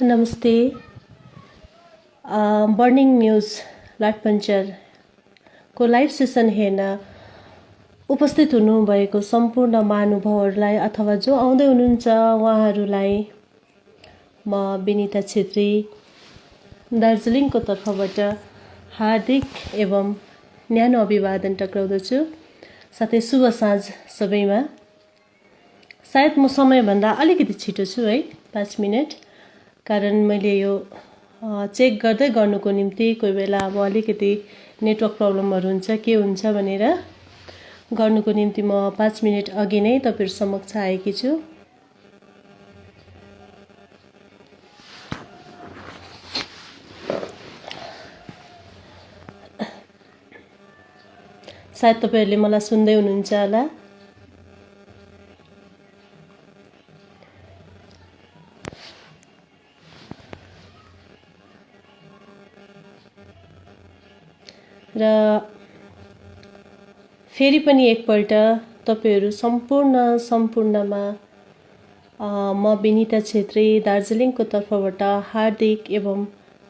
नमस्ते। Burning news लाठपन्चरको live session हेर्न उपस्थित हुनुभएको सम्पूर्ण महानुभावहरूलाई अथवा जो आउँदै हुनुहुन्छ उहाँहरूलाई म विनिता छेत्री दार्जिलिङको तर्फबाट हार्दिक एवं न्यानो अभिवादन टक्राउँदछु। साथै शुभ साँझ सबैमा। सायद म समयभन्दा अलिकति छिटो छु है, 5 मिनट, कारण मैले यो चेक गर्नुको निम्ति कोही बेला अब अलिकति नेटवर्क प्रब्लमहरू हुन्छ के हुन्छ भनेर गर्नुको निम्ति म 5 मिनट अघि नै तपाईहरु समक्ष आएकी छु। सायद तपाईहरुले मलाई सुन्दै हुनुहुन्छ होला। र फेरि पनि एकपल्ट तपाईहरु सम्पूर्णमा म विनिता छेत्री दार्जिलिङको तर्फबाट हार्दिक एवं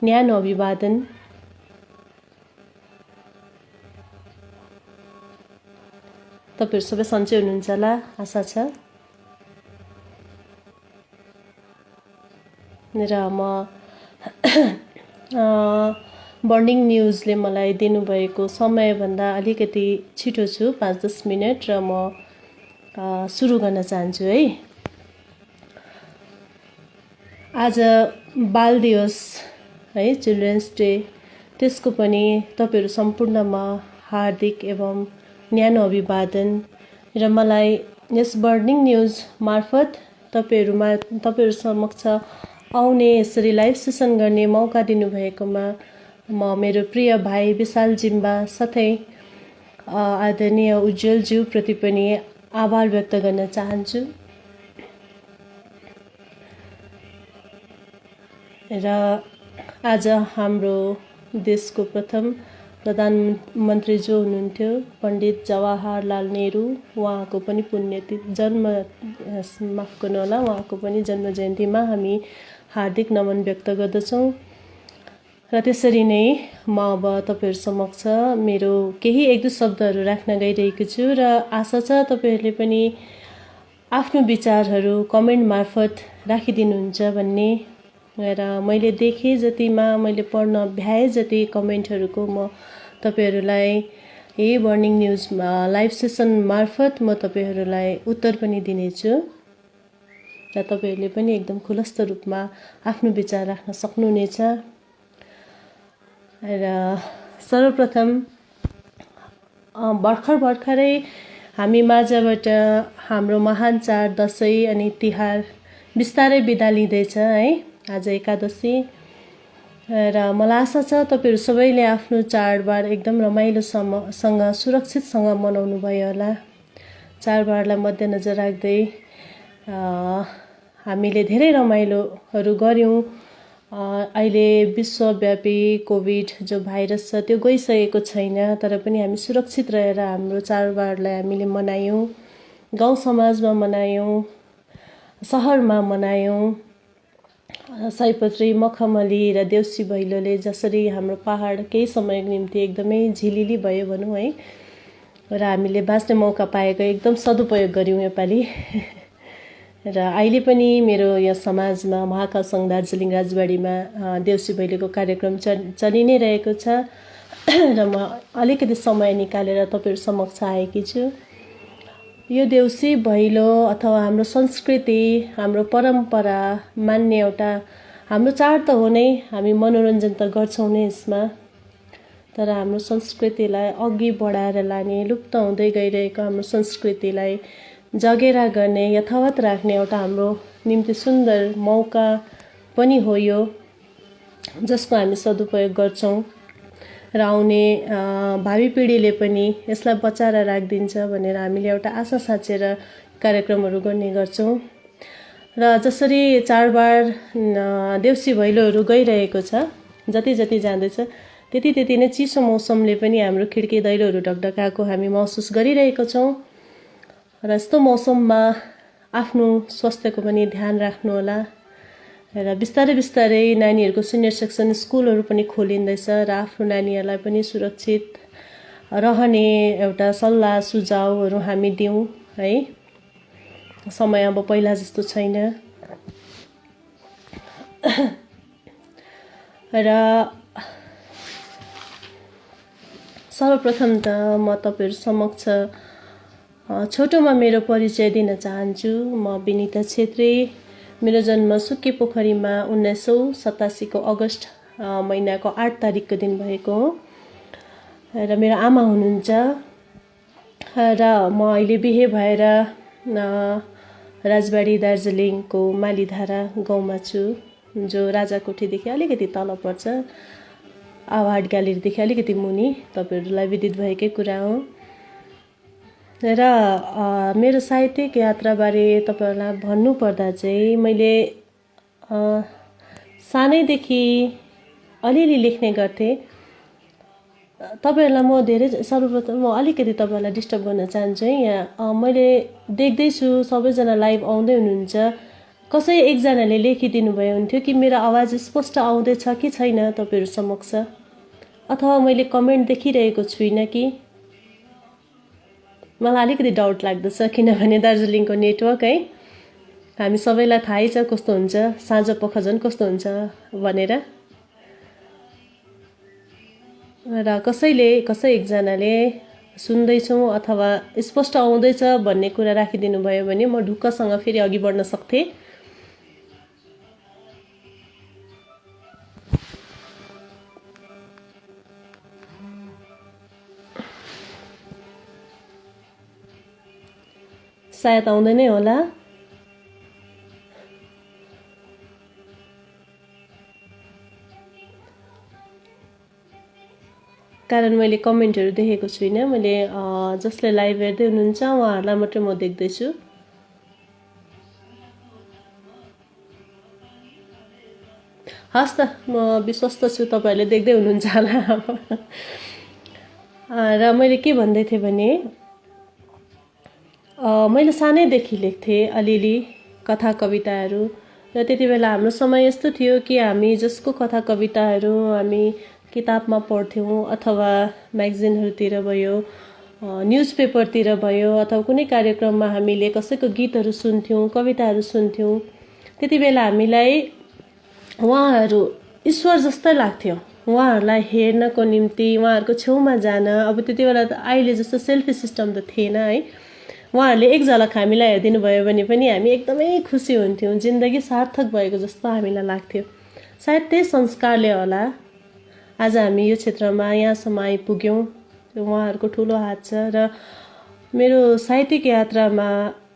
न्यानो अभिवादन। तपाईहरु सबै सन्चै हुनुहुन्छ होला आशा छ। र म बर्निङ न्युजले मलाई दिनुभएको समयभन्दा अलिकति छिटो छु, 5-10 मिनट, र म सुरु गर्न चाहन्छु है। आज बाल दिवस है, चिल्ड्रेन्स डे, त्यसको पनि तपाईहरु सम्पूर्णमा हार्दिक एवं न्यानो अभिवादन। र मलाई यस बर्निङ न्युज मार्फत तपाईहरु समक्ष आउने यसरी लाइभ सेसन गर्ने मौका दिनुभएकोमा म मेरो प्रिय भाइ विशाल जिम्बा साथै आदरणीय उज्जवल ज्यू प्रति पनि आभार व्यक्त गर्न चाहन्छु। र आज हाम्रो देशको प्रथम प्रधानमन्त्री जो हुनुहुन्थ्यो पण्डित जवाहरलाल नेहरू, उहाँको पनि माफ गर्नु होला, उहाँको पनि जन्म जयन्तीमा हामी हार्दिक नमन व्यक्त गर्दछौँ। र त्यसरी नै म अब तपाईहरु समक्ष मेरो केही 1-2 शब्दहरू राख्न गइरहेको छु र आशा छ तपाईहरुले पनि आफ्नो विचारहरू कमेन्ट मार्फत राखिदिनुहुन्छ भन्ने। र मैले देखे जतिमा, मैले पढ्न भ्याए जति कमेन्टहरूको म तपाईहरुलाई यही बर्निङ न्युजमा लाइभ सेसन मार्फत म तपाईहरुलाई उत्तर पनि दिनेछु। र तपाईहरुले पनि एकदम खुलस्त रूपमा आफ्नो विचार राख्न सक्नुहुनेछ। र सर्वप्रथम भर्खरै हामी माझबाट हाम्रो महान चाड दशैं अनि तिहार बिस्तारै बिदा लिँदैछ है। आज एकादशी। र मलाई आशा छ तपाईहरु सबैले आफ्नो चाडबाड एकदम रमाइलोसँग सुरक्षितसँग मनाउनु भयो होला। चाडबाडलाई मध्यनजर राख्दै हामीले धेरै रमाइलोहरू गर्यौं। अहिले विश्वव्यापी कोभिड जो भाइरस छ त्यो गइसकेको छैन, तर पनि हामी सुरक्षित रहेर हाम्रो चाडबाडलाई हामीले मनायौं। गाउँ समाजमा मनायौं, शहरमा मनायौं। सयपत्री, मखमली र देउसी भैलोले जसरी हाम्रो पहाड केही समयको निम्ति एकदमै झिलिली भयो भनौँ है, र हामीले बाँच्ने मौका पाएको एकदम सदुपयोग गर्यौं योपालि। र अहिले पनि मेरो यहाँ समाजमा महाकाल सङ्घ दार्जिलिङ राजबाडीमा देउसी भैलोको कार्यक्रम चलि नै रहेको छ। र म अलिकति समय निकालेर तपाईहरु समक्ष आएकी छु। यो देउसी भैलो अथवा हाम्रो संस्कृति, हाम्रो परम्परा मान्ने एउटा हाम्रो चाड त हो नै, हामी मनोरञ्जन त गर्छौँ नै यसमा, तर हाम्रो संस्कृतिलाई अघि बढाएर लाने, लुप्त हुँदै गइरहेको हाम्रो संस्कृतिलाई जगेरा गर्ने, यथावत राख्ने एउटा हाम्रो निम्ति सुन्दर मौका पनि हो यो, जसको हामी सदुपयोग गर्छौँ। र आउने भावी पिँढीले पनि यसलाई बचाएर राखिदिन्छ भनेर हामीले एउटा आशा साँचेर कार्यक्रमहरू गर्ने गर्छौँ। र जसरी चाडबाड देउसी भैलोहरू गइरहेको छ, जति जाँदैछ त्यति नै चिसो मौसमले पनि हाम्रो खिड्की दैलोहरू ढकढकाएको हामी महसुस गरिरहेको छौँ। र यस्तो मौसममा आफ्नो स्वास्थ्यको पनि ध्यान राख्नु होला। र बिस्तारै बिस्तारै नानीहरूको सिनियर सेक्सन स्कुलहरू पनि खोलिँदैछ र आफ्नो नानीहरूलाई पनि सुरक्षित रहने एउटा सल्लाह सुझावहरू हामी दिउँ है। समय अब पहिला जस्तो छैन र सर्वप्रथम त म तपाईँहरू समक्ष छोटोमा मेरो परिचय दिन चाहन्छु। म विनिता छेत्री। मेरो जन्म सुके पोखरीमा 1987 को अगस्त महिनाको 8 तारिकको दिन भएको हो र मेरो आमा हुनुहुन्छ र म अहिले बिहे भएर राजबाडी दार्जिलिङको मालीधारा गाउँमा छु, जो राजाकोठीदेखि अलिकति तल पर्छ, आर्ट ग्यालेरीदेखि अलिकति मुनि, तपाईँहरूलाई विदित भएकै कुरा हो। र मेरो साहित्यिक यात्राबारे तपाईँहरूलाई भन्नुपर्दा चाहिँ मैले सानैदेखि अलिअलि लेख्ने गर्थेँ। तपाईँहरूलाई म सर्वप्रथम म अलिकति तपाईँहरूलाई डिस्टर्ब गर्न चाहन्छु है। यहाँ मैले देख्दैछु सबैजना लाइभ आउँदै हुनुहुन्छ, कसै एकजनाले लेखिदिनु भयो हुन्थ्यो कि मेरो आवाज स्पष्ट आउँदैछ कि छैन तपाईँहरू समक्ष, अथवा मैले कमेन्ट देखिरहेको छुइनँ कि। मलाई अलिकति डाउट लाग्दछ, किनभने दार्जिलिङको नेटवर्क है हामी सबैलाई थाहै छ कस्तो हुन्छ, साँझ पख झन् कस्तो हुन्छ भनेर। र कसै एकजनाले सुन्दैछौँ अथवा स्पष्ट आउँदैछ भन्ने कुरा राखिदिनु भयो भने म ढुक्कसँग फेरि अघि बढ्न सक्थेँ। सायद आउँदै नै होला। कारण मैले कमेन्टहरू देखेको छुइनँ। मैले जसले लाइभ हेर्दै हुनुहुन्छ उहाँहरूलाई मात्रै म देख्दैछु। हस् त, म विश्वस्त छु तपाईँहरूले देख्दै हुनुहुन्छ होला। र मैले के भन्दै थिएँ भने मैले सानैदेखि लेख्थेँ अलिअलि कथा कविताहरू, र त्यति बेला हाम्रो समय यस्तो थियो कि हामी जसको कथा कविताहरू हामी किताबमा पढ्थ्यौँ अथवा म्यागजिनहरूतिर भयो, न्युज पेपरतिर भयो, अथवा कुनै कार्यक्रममा हामीले कसैको गीतहरू सुन्थ्यौँ, कविताहरू सुन्थ्यौँ, त्यति बेला हामीलाई उहाँहरू ईश्वर जस्तै लाग्थ्यो। उहाँहरूलाई हेर्नको निम्ति उहाँहरूको छेउमा जान, अब त्यति बेला त अहिले जस्तो सेल्फी सिस्टम त थिएन है। उहाँहरूले एक झलक हामीलाई हेरिदिनु भयो भने पनि हामी एकदमै खुसी हुन्थ्यौँ, जिन्दगी सार्थक भएको जस्तो हामीलाई लाग्थ्यो। सायद त्यही संस्कारले होला आज हामी यो क्षेत्रमा यहाँसम्म आइपुग्यौँ। उहाँहरूको ठुलो हात छ। र मेरो साहित्यिक यात्रामा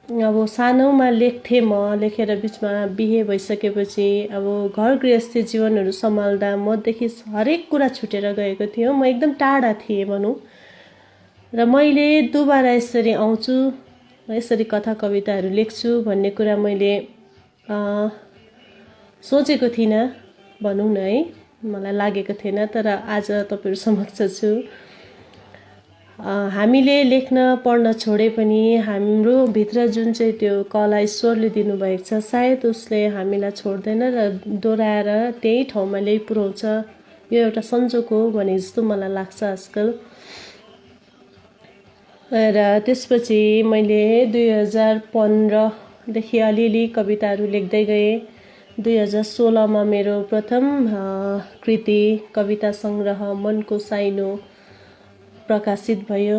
अब सानोमा लेख्थेँ, म लेखेर बिचमा बिहे भइसकेपछि अब घर गृहस्थी जीवनहरू सम्हाल्दा मदेखि हरेक कुरा छुटेर गएको थियो। म एकदम टाढा थिएँ भनौँ। र मैले दोबारा यसरी आउँछु, यसरी कथा कविताहरू लेख्छु भन्ने कुरा मैले सोचेको थिइनँ भनौँ न है, मलाई लागेको थिएन। तर आज तपाईँहरू समक्ष छु। हामीले लेख्न पढ्न छोडे पनि हाम्रो भित्र जुन चाहिँ त्यो कला ईश्वरले दिनुभएको छ, सायद उसले हामीलाई छोड्दैन र दोहोऱ्याएर त्यही ठाउँमा ल्याइ पुर्याउँछ। यो एउटा संजोग हो भने जस्तो मलाई लाग्छ आजकल। र त्यसपछि मैले 2015देखि अलिअलि कविताहरू लेख्दै गएँ। 2016मा मेरो प्रथम कृति कविता सङ्ग्रह मनको साइनो प्रकाशित भयो।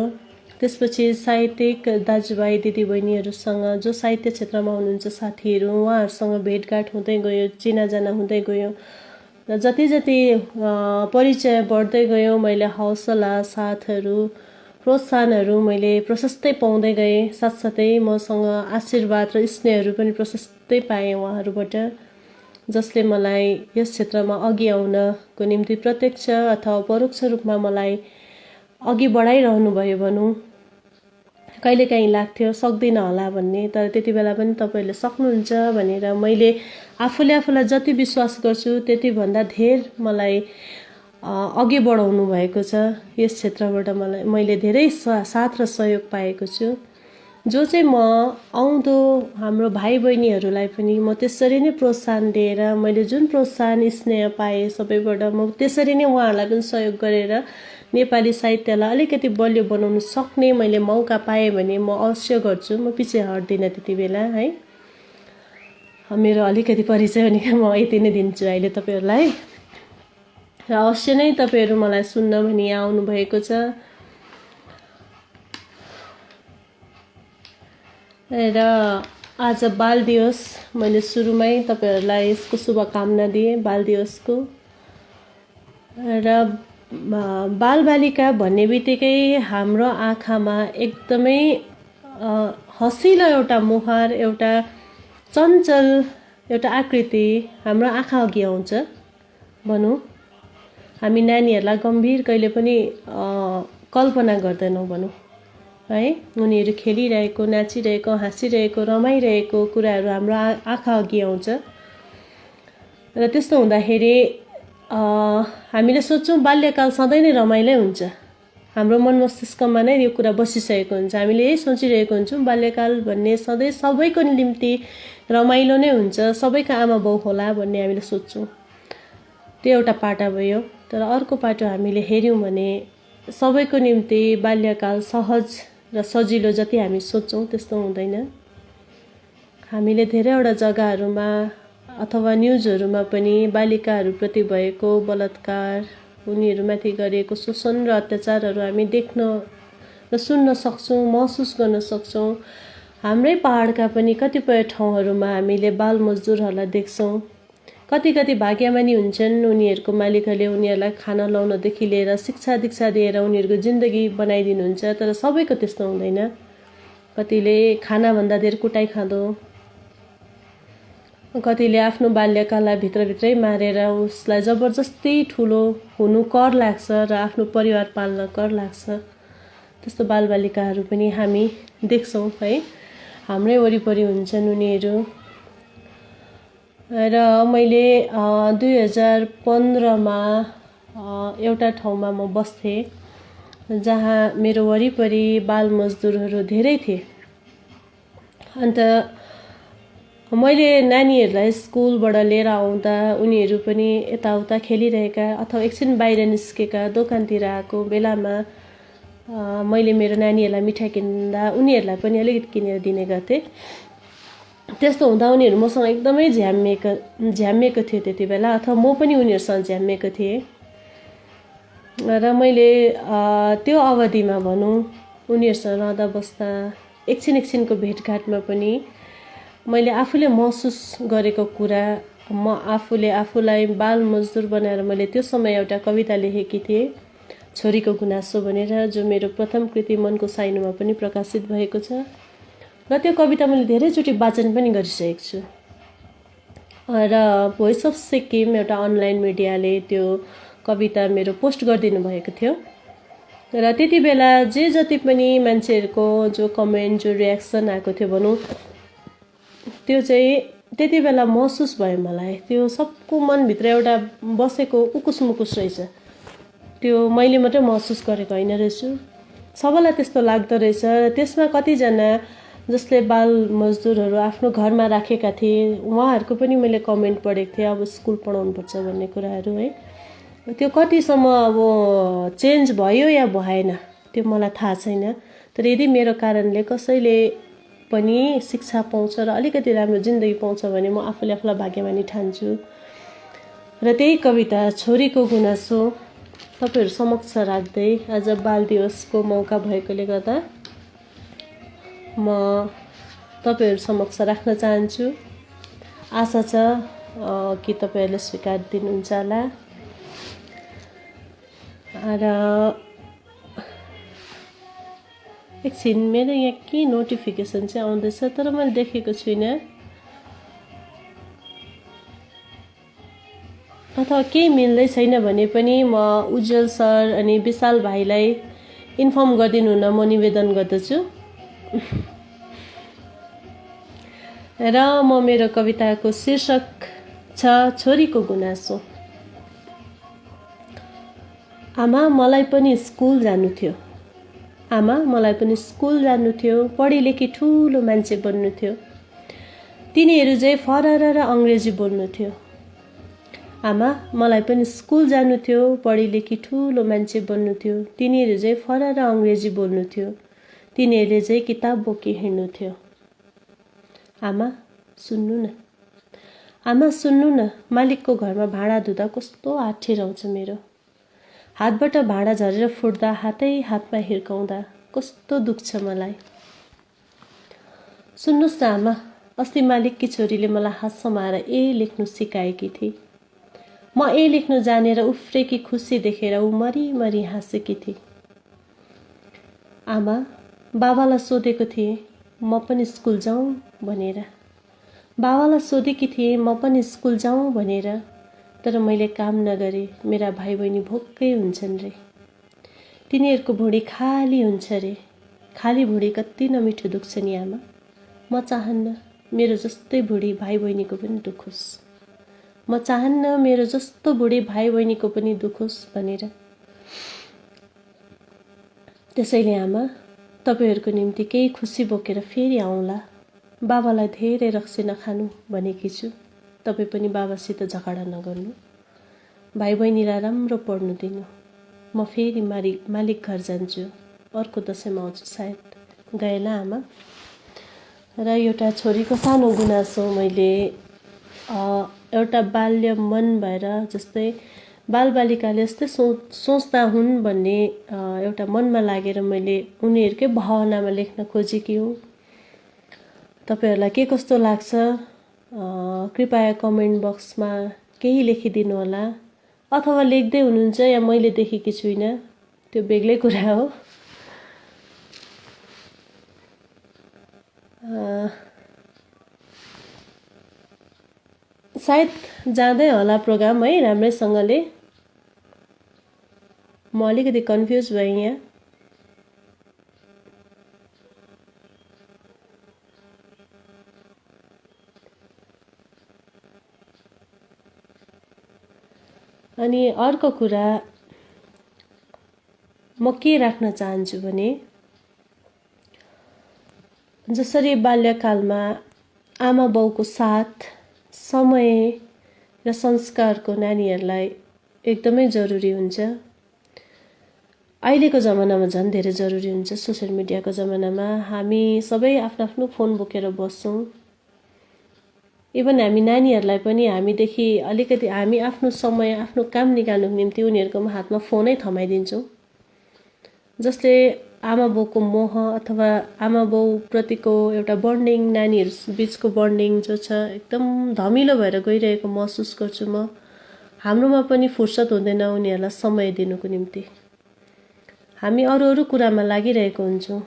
त्यसपछि साहित्यिक दाजुभाइ दिदीबहिनीहरूसँग, जो साहित्य क्षेत्रमा हुनुहुन्छ साथीहरू, उहाँहरूसँग भेटघाट हुँदै गयो, चिनाजाना हुँदै गयो। र जति जति परिचय बढ्दै गयो, मैले हौसला, साथहरू, प्रोत्साहनहरू मैले प्रशस्तै पाउँदै गएँ। साथसाथै मसँग आशीर्वाद र स्नेहहरू पनि प्रशस्तै पाएँ उहाँहरूबाट, जसले मलाई यस क्षेत्रमा अघि आउनको निम्ति प्रत्यक्ष अथवा परोक्ष रूपमा मलाई अघि बढाइरहनु भयो भनौँ। कहिलेकाहीँ लाग्थ्यो सक्दिनँ होला भन्ने, तर त्यति बेला पनि तपाईँहरूले सक्नुहुन्छ भनेर मैले आफूलाई जति विश्वास गर्छु त्यतिभन्दा धेर मलाई अघि बढाउनु भएको छ। यस क्षेत्रबाट मैले धेरै साथ र सहयोग पाएको छु। जो चाहिँ म आउँदो हाम्रो भाइ बहिनीहरूलाई पनि म त्यसरी नै प्रोत्साहन दिएर मैले जुन प्रोत्साहन स्नेह पाएँ सबैबाट म त्यसरी नै उहाँहरूलाई पनि सहयोग गरेर नेपाली साहित्यलाई अलिकति बलियो बनाउन सक्ने मैले मौका पाएँ भने म अवश्य गर्छु। म पछि हट्दिनँ त्यति बेला है। मेरो अलिकति परिचय भने म यति नै दिन्छु अहिले तपाईँहरूलाई। र अवश्य नै तपाईँहरू मलाई सुन्न भनी यहाँ आउनुभएको छ। र आज बाल दिवस मैले सुरुमै तपाईँहरूलाई यसको शुभकामना दिएँ बाल दिवसको। र बालबालिका भन्ने बित्तिकै हाम्रो आँखामा एकदमै हँसिलो एउटा मुहार, एउटा चञ्चल एउटा आकृति हाम्रो आँखा अघि आउँछ भनौँ। हामी नानीहरूलाई गम्भीर कहिले पनि कल्पना गर्दैनौँ भनौँ है। उनीहरू खेलिरहेको, नाचिरहेको, हाँसिरहेको, रमाइरहेको कुराहरू हाम्रो आँखा अघि आउँछ। र त्यस्तो हुँदाखेरि हामीले सोच्छौँ बाल्यकाल सधैँ नै रमाइलो हुन्छ। हाम्रो मन मस्तिष्कमा नै यो कुरा बसिसकेको हुन्छ। हामीले यही सोचिरहेको हुन्छौँ बाल्यकाल भन्ने सधैँ सबैको निम्ति रमाइलो नै हुन्छ, सबैको आमा बाउ होला भन्ने हामीले सोच्छौँ। त्यो एउटा पाटा भयो। तर अर्को पाटो हामीले हेऱ्यौँ भने सबैको निम्ति बाल्यकाल सहज र सजिलो जति हामी सोच्छौँ त्यस्तो हुँदैन। हामीले धेरैवटा जग्गाहरूमा अथवा न्युजहरूमा पनि बालिकाहरूप्रति भएको बलात्कार, उनीहरूमाथि गरिएको शोषण र अत्याचारहरू हामी देख्न र सुन्न सक्छौँ, महसुस गर्न सक्छौँ। हाम्रै पहाडका पनि कतिपय ठाउँहरूमा हामीले बाल मजदुरहरूलाई देख्छौँ। कति भाग्यमानी हुन्छन्, उनीहरूको मालिकहरूले उनीहरूलाई खाना लाउनदेखि लिएर शिक्षा दीक्षा दिएर उनीहरूको जिन्दगी बनाइदिनुहुन्छ। तर सबैको त्यस्तो हुँदैन। कतिले खानाभन्दा धेर कुटाइ खाँदो, कतिले आफ्नो बाल्यकाललाई भित्रभित्रै मारेर उसलाई जबरजस्ती ठुलो हुनु कर लाग्छ र आफ्नो परिवार पाल्न कर लाग्छ। त्यस्तो बालबालिकाहरू पनि हामी देख्छौँ है। हाम्रै वरिपरि हुन्छन् उनीहरू। र मैले 2015मा एउटा ठाउँमा म बस्थेँ जहाँ मेरो वरिपरि बाल मजदुरहरू धेरै थिए। अन्त मैले नानीहरूलाई स्कुलबाट लिएर आउँदा उनीहरू पनि यताउता खेलिरहेका अथवा एकछिन बाहिर निस्केका दोकानतिर आएको बेलामा मैले मेरो नानीहरूलाई मिठाई किन्दा उनीहरूलाई पनि अलिकति किनेर दिने गर्थेँ। त्यस्तो हुँदा उनीहरू मसँग एकदमै झ्याम्मिएको थियो त्यति बेला, अथवा म पनि उनीहरूसँग झ्याम्मिएको थिएँ। र मैले त्यो अवधिमा भनौँ उनीहरूसँग रहँदा बस्दा एकछिनको भेटघाटमा पनि मैले आफूले महसुस गरेको कुरा, म आफूले आफूलाई बाल मजदुर बनाएर मैले त्यो समय एउटा कविता लेखेकी थिएँ, छोरीको गुनासो भनेर, जो मेरो प्रथम कृति मनको साइनोमा पनि प्रकाशित भएको छ। र त्यो कविता मैले धेरैचोटि वाचन पनि गरिसकेको छु। र भोइस अफ सिक्किम एउटा अनलाइन मिडियाले त्यो कविता मेरो पोस्ट गरिदिनु भएको थियो। र त्यति बेला जे जति पनि मान्छेहरूको जो कमेन्ट, जो रियाक्सन आएको थियो भनौँ, त्यो चाहिँ त्यति बेला महसुस भयो मलाई। त्यो सबको मनभित्र एउटा बसेको उकुस मुकुस रहेछ। त्यो मैले मात्रै महसुस गरेको होइन रहेछु, सबैलाई त्यस्तो लाग्दो रहेछ। त्यसमा कतिजना जसले बाल मजदुरहरू आफ्नो घरमा राखेका थिए उहाँहरूको पनि मैले कमेन्ट पढेको थिएँ, अब स्कुल पढाउनुपर्छ भन्ने कुराहरू है। त्यो कतिसम्म अब चेन्ज भयो या भएन त्यो मलाई थाहा छैन। तर यदि मेरो कारणले कसैले पनि शिक्षा पाउँछ र अलिकति राम्रो जिन्दगी पाउँछ भने म आफूले आफूलाई भाग्यमानी ठान्छु। र त्यही कविता छोरीको गुनासो तपाईँहरू समक्ष राख्दै आज बाल दिवसको मौका भएकोले गर्दा म तपाईँहरू समक्ष राख्न चाहन्छु। आशा छ कि तपाईँहरूले स्वीकार दिनुहुन्छ होला। र एकछिन मेरो यहाँ के नोटिफिकेसन चाहिँ आउँदैछ तर मैले देखेको छुइनँ, अथवा केही मिल्दै छैन भने पनि म उज्जवल सर अनि विशाल भाइलाई इन्फर्म गरिदिनु हुन म निवेदन गर्दछु। र म मेरो कविताको शीर्षक छ छोरीको गुनासो। आमा मलाई पनि स्कुल जानु थियो, आमा मलाई पनि स्कुल जानु थियो, पढी लेखी ठुलो मान्छे बन्नु थियो। तिनीहरू चाहिँ फरर र अङ्ग्रेजी बोल्नु थियो। आमा मलाई पनि स्कुल जानु थियो, पढी लेखी ठुलो मान्छे बन्नु थियो। तिनीहरू चाहिँ फरर र अङ्ग्रेजी बोल्नु थियो। तिनीहरूले चाहिँ किताब बोकी हिँड्नु थियो। आमा सुन्नु न, आमा सुन्नु न, मालिकको घरमा भाँडा धुँदा कस्तो आठेर आउँछ मेरो। हातबाट भाँडा झरेर फुट्दा हातै हातमा हिर्काउँदा कस्तो दुख्छ मलाई। सुन्नुहोस् न आमा, अस्ति मालिककी छोरीले मलाई हात समाएर ए लेख्नु सिकाएकी थिए। म ए लेख्नु जानेर उफ्रेकी खुसी देखेर ऊ मरी हाँसेकी थिए। आमा बाबालाई सोधेको थिएँ म पनि स्कुल जाउँ भनेर। बाबालाई सोधेकी थिएँ म पनि स्कुल जाउँ भनेर, तर मैले काम नगरे मेरा भाइ बहिनी भोकै हुन्छन् रे। तिनीहरूको भुँडी खाली हुन्छ रे। खाली भुँडी कति नमिठो दुख्छ नि आमा। म चाहन्न मेरो जस्तै भुँडी भाइ बहिनीको पनि दुखोस्। म चाहन्न मेरो जस्तो भुँडी भाइ बहिनीको पनि दुखोस् भनेर। त्यसैले आमा तपाईहरूको निम्ति केही खुसी बोकेर फेरि आउँला। बाबालाई धेरै रक्सी नखानु भनेकी छु। तपाईँ पनि बाबासित झगडा नगर्नु। भाइ बहिनीलाई राम्रो पढ्नु दिनु। म फेरि मालिक घर जान्छु। अर्को दशैँमा आउँछु सायद। गएला आमा। र एउटा छोरीको सानो गुनासो मैले एउटा बाल्य मन भएर, जस्तै बालबालिकाले यस्तै सोच्दा हुन् भन्ने एउटा मनमा लागेर मैले उनीहरूकै भावनामा लेख्न खोजेकी हुँ। तपाईँहरूलाई के कस्तो लाग्छ कृपया कमेन्ट बक्समा केही लेखिदिनु होला। अथवा लेख्दै हुनुहुन्छ या मैले देखेकी छुइनँ, त्यो बेग्लै कुरा हो। सायद जाँदै होला प्रोग्राम है राम्रैसँगले। म अलिकति कन्फ्युज भएँ यहाँ। अनि अर्को कुरा म के राख्न चाहन्छु भने, जसरी बाल्यकालमा आमा बाउको साथ, समय र संस्कारको नानीहरूलाई एकदमै जरुरी हुन्छ, अहिलेको जमानामा झन् धेरै जरुरी हुन्छ। सोसियल मिडियाको जमानामा हामी सबै आफ्नो आफ्नो फोन बोकेर बस्छौँ। इभन हामी नानीहरूलाई पनि हामीदेखि अलिकति हामी आफ्नो समय, आफ्नो काम निकाल्नुको निम्ति उनीहरूको हातमा फोनै थमाइदिन्छौँ। जसले आमा बाउको मोह अथवा आमा बाउ प्रतिको एउटा बन्डिङ, नानीहरू बिचको बन्डिङ जो छ एकदम धमिलो भएर गइरहेको महसुस गर्छु म। हाम्रोमा पनि फुर्सद हुँदैन उनीहरूलाई समय दिनुको निम्ति। हामी अरू कुरामा लागिरहेको हुन्छौँ।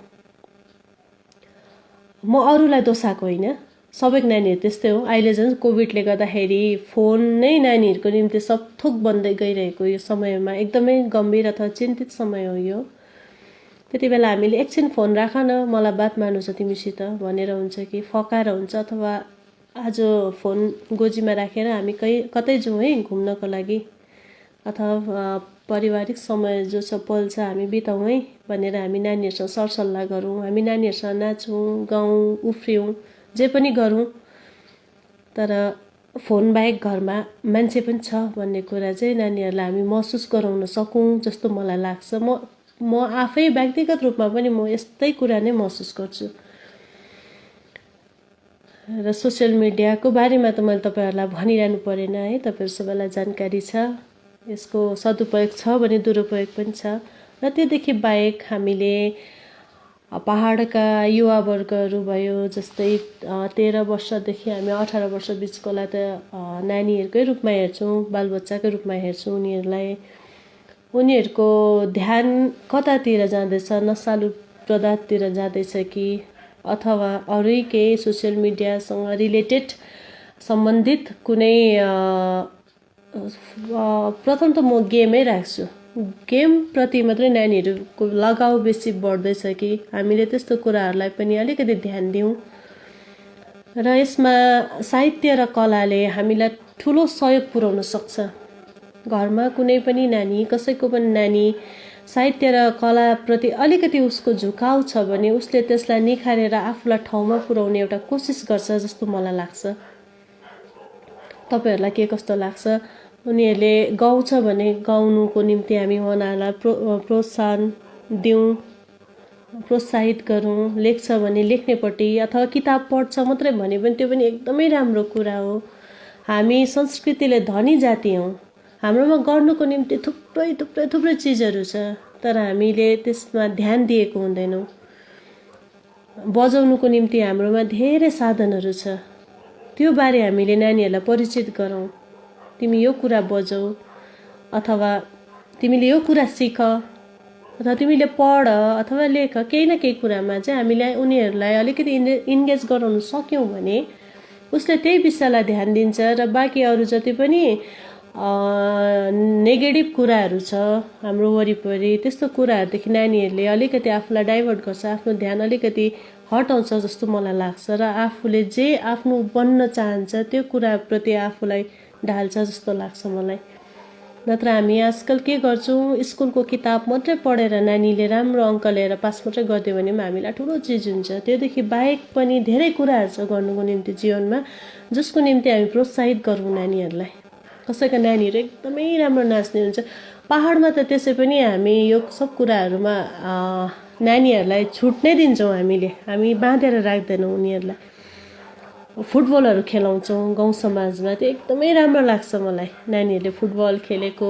म अरूलाई दोषाएको होइन, सबैको नानीहरू त्यस्तै हो। अहिले झन् कोभिडले गर्दाखेरि फोन नै नानीहरूको निम्ति सब थोक बन्दै गइरहेको यो समयमा एकदमै गम्भीर अथवा चिन्तित समय हो यो। त्यति बेला हामीले एकछिन फोन राख न, मलाई बात मार्नु छ तिमीसित भनेर हुन्छ कि फकाएर हुन्छ, अथवा आज फोन गोजीमा राखेर हामी कतै जाउँ है घुम्नको लागि, अथवा पारिवारिक समय जो छ पल छ हामी बिताउँ है भनेर हामी नानीहरूसँग सरसल्लाह गरौँ, हामी नानीहरूसँग नाचौँ, गाउँ, उफ्रियौँ, जे पनि गरौँ। तर फोन बाहेक घरमा मान्छे पनि छ भन्ने कुरा चाहिँ नानीहरूलाई हामी महसुस गराउन सकौँ जस्तो मलाई लाग्छ। म आफै व्यक्तिगत रूपमा पनि म यस्तै कुरा नै महसुस गर्छु। र सोसियल मिडियाको बारेमा त मैले तपाईँहरूलाई भनिरहनु परेन है, तपाईँहरू सबैलाई जानकारी छ। यसको सदुपयोग छ भने दुरुपयोग पनि छ। र त्योदेखि बाहेक हामीले पहाडका युवावर्गहरू भयो, जस्तै 13 वर्षदेखि हामी 18 वर्ष बिचकोलाई त नानीहरूकै रूपमा हेर्छौँ, बालबच्चाकै रूपमा हेर्छौँ। उनीहरूको ध्यान कतातिर जाँदैछ, नसालु पदार्थतिर जाँदैछ कि अथवा अरू केही सोसियल मिडियासँग रिलेटेड सम्बन्धित कुनै प्रथम त म गेमै राख्छु। गेमप्रति मात्रै नानीहरूको लगाव बेसी बढ्दैछ कि हामीले त्यस्तो कुराहरूलाई पनि अलिकति ध्यान दिउँ। र यसमा साहित्य र कलाले हामीलाई ठुलो सहयोग पुर्याउन सक्छ। घरमा कुनै पनि नानी, कसैको पनि नानी साहित्य र कलाप्रति अलिकति उसको झुकाउ छ भने उसले त्यसलाई निखारेर आफूलाई ठाउँमा पुर्याउने एउटा कोसिस गर्छ जस्तो मलाई लाग्छ। तपाईहरूलाई के कस्तो लाग्छ? उनीहरूले गाउँछ भने गाउनुको निम्ति हामी उनीहरूलाई प्रोत्साहन दिउँ, प्रोत्साहित गरौँ। लेख्छ भने लेख्नेपट्टि, अथवा किताब पढ्छ मात्रै भने पनि त्यो पनि एकदमै राम्रो कुरा हो। हामी संस्कृतिले धनी जाति हौँ। हाम्रोमा गर्नुको निम्ति थुप्रै थुप्रै थुप्रै चिजहरू छ, तर हामीले त्यसमा ध्यान दिएको हुँदैनौँ। बजाउनुको निम्ति हाम्रोमा धेरै साधनहरू छ, त्यो बारे हामीले नानीहरूलाई परिचित गरौँ। तिमी यो कुरा बजाऊ, अथवा तिमीले यो कुरा सिक, अथवा तिमीले पढ अथवा लेख, केही न केही कुरामा चाहिँ हामीले उनीहरूलाई अलिकति इन्गेज गराउन सक्यौँ भने उसले त्यही विषयलाई ध्यान दिन्छ। र बाँकी अरू जति पनि नेगेटिभ कुराहरू छ हाम्रो वरिपरि, त्यस्तो कुराहरूदेखि नानीहरूले अलिकति आफूलाई डाइभर्ट गर्छ, आफ्नो ध्यान अलिकति हटाउँछ जस्तो मलाई लाग्छ। र आफूले जे आफ्नो बन्न चाहन्छ त्यो कुराप्रति आफूलाई ढाल्छ जस्तो लाग्छ मलाई। नत्र हामी आजकल के गर्छौँ, स्कुलको किताब मात्रै पढेर नानीले राम्रो अङ्क ल्याएर पास मात्रै गरिदियो भने पनि हामीलाई ठुलो चिज हुन्छ। त्योदेखि बाहेक पनि धेरै कुराहरू छ गर्नुको निम्ति जीवनमा, जसको निम्ति हामी प्रोत्साहित गरौँ नानीहरूलाई। कसैका नानीहरू एकदमै राम्रो नाच्ने हुन्छ, पहाडमा त त्यसै पनि हामी यो सब कुराहरूमा नानीहरूलाई छुट नै दिन्छौँ। हामी बाँधेर राख्दैनौँ उनीहरूलाई। फुटबलहरू खेलाउँछौँ गाउँ समाजमा, त्यो एकदमै राम्रो लाग्छ मलाई। नानीहरूले फुटबल खेलेको,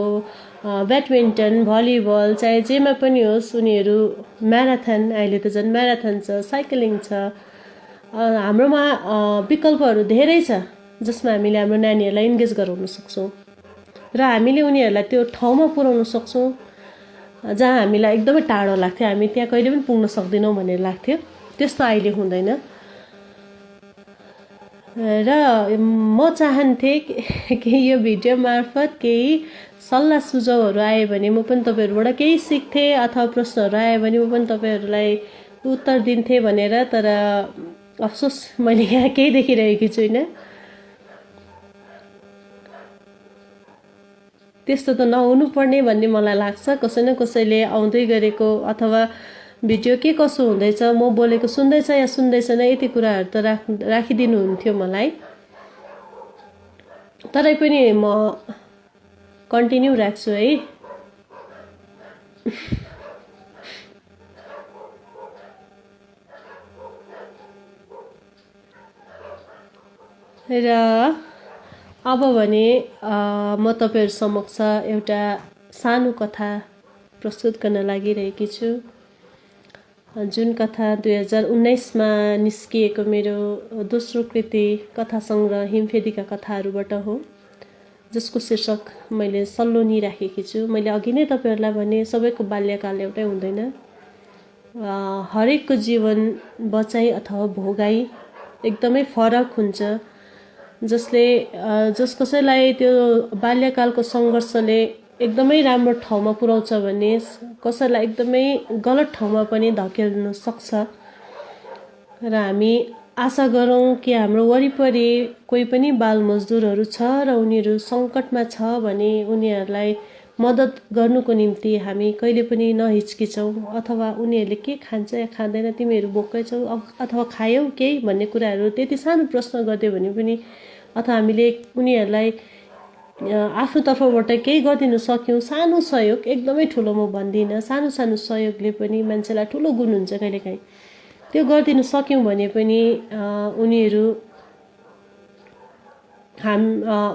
ब्याडमिन्टन, भलिबल, चाहे जेमा पनि होस्, उनीहरू म्याराथन, अहिले त झन् म्याराथन छ, साइक्लिङ छ। हाम्रोमा विकल्पहरू धेरै छ जसमा हामीले हाम्रो नानीहरूलाई इन्गेज गराउन सक्छौँ र हामीले उनीहरूलाई त्यो ठाउँमा पुर्याउन सक्छौँ जहाँ हामीलाई एकदमै टाढो लाग्थ्यो, हामी त्यहाँ कहिले पनि पुग्न सक्दैनौँ भन्ने लाग्थ्यो। त्यस्तो अहिले हुँदैन। र म चाहन्थेँ कि यो भिडियो मार्फत केही सल्लाह सुझावहरू आयो भने म पनि तपाईँहरूबाट केही सिक्थेँ, अथवा प्रश्नहरू आयो भने म पनि तपाईँहरूलाई उत्तर दिन्थेँ भनेर। तर अफसोस मैले यहाँ केही देखिरहेकी छुइनँ। त्यस्तो त नहुनु पर्ने भन्ने मलाई लाग्छ। कसै न कसैले आउँदै गरेको अथवा भिडियो के कसो हुँदैछ, म बोलेको सुन्दैछ या सुन्दैछन्, यति कुराहरू त राखिदिनु हुन्थ्यो मलाई। तरै पनि म कन्टिन्यू राख्छु है। र अब भने म तपाईँहरू समक्ष एउटा सानो कथा प्रस्तुत गर्न लागिरहेकी छु, जुन कथा 2019मा निस्किएको मेरो दोस्रो कृति कथा सङ्ग्रह हिमफेदीका कथाहरूबाट हो, जसको शीर्षक मैले सल्लोनी राखेकी छु। मैले अघि नै तपाईँहरूलाई भने सबैको बाल्यकाल एउटै हुँदैन। हरेकको जीवन बचाइ अथवा भोगाइ एकदमै फरक हुन्छ। जस कसैलाई त्यो बाल्यकालको सङ्घर्षले एकदमै राम्रो ठाउँमा पुर्याउँछ भने कसैलाई एकदमै गलत ठाउँमा पनि धकेल्न सक्छ। र हामी आशा गरौँ कि हाम्रो वरिपरि कोही पनि बाल मजदुरहरू छ र उनीहरू सङ्कटमा छ भने उनीहरूलाई मद्दत गर्नुको निम्ति हामी कहिले पनि नहिचकिचौँ। अथवा उनीहरूले के खान्छ या खाँदैन, तिमीहरू भोकै छौ अथवा खायौ केही भन्ने कुराहरू त्यति सानो प्रश्न गरिदियो भने पनि, अथवा हामीले उनीहरूलाई आफ्नो तर्फबाट केही गरिदिनु सक्यौँ, सानो सहयोग, एकदमै ठुलो म भन्दिनँ, सानो सानो सहयोगले पनि मान्छेलाई ठुलो गुण हुन्छ कहिलेकाहीँ। त्यो गरिदिनु सक्यौँ भने पनि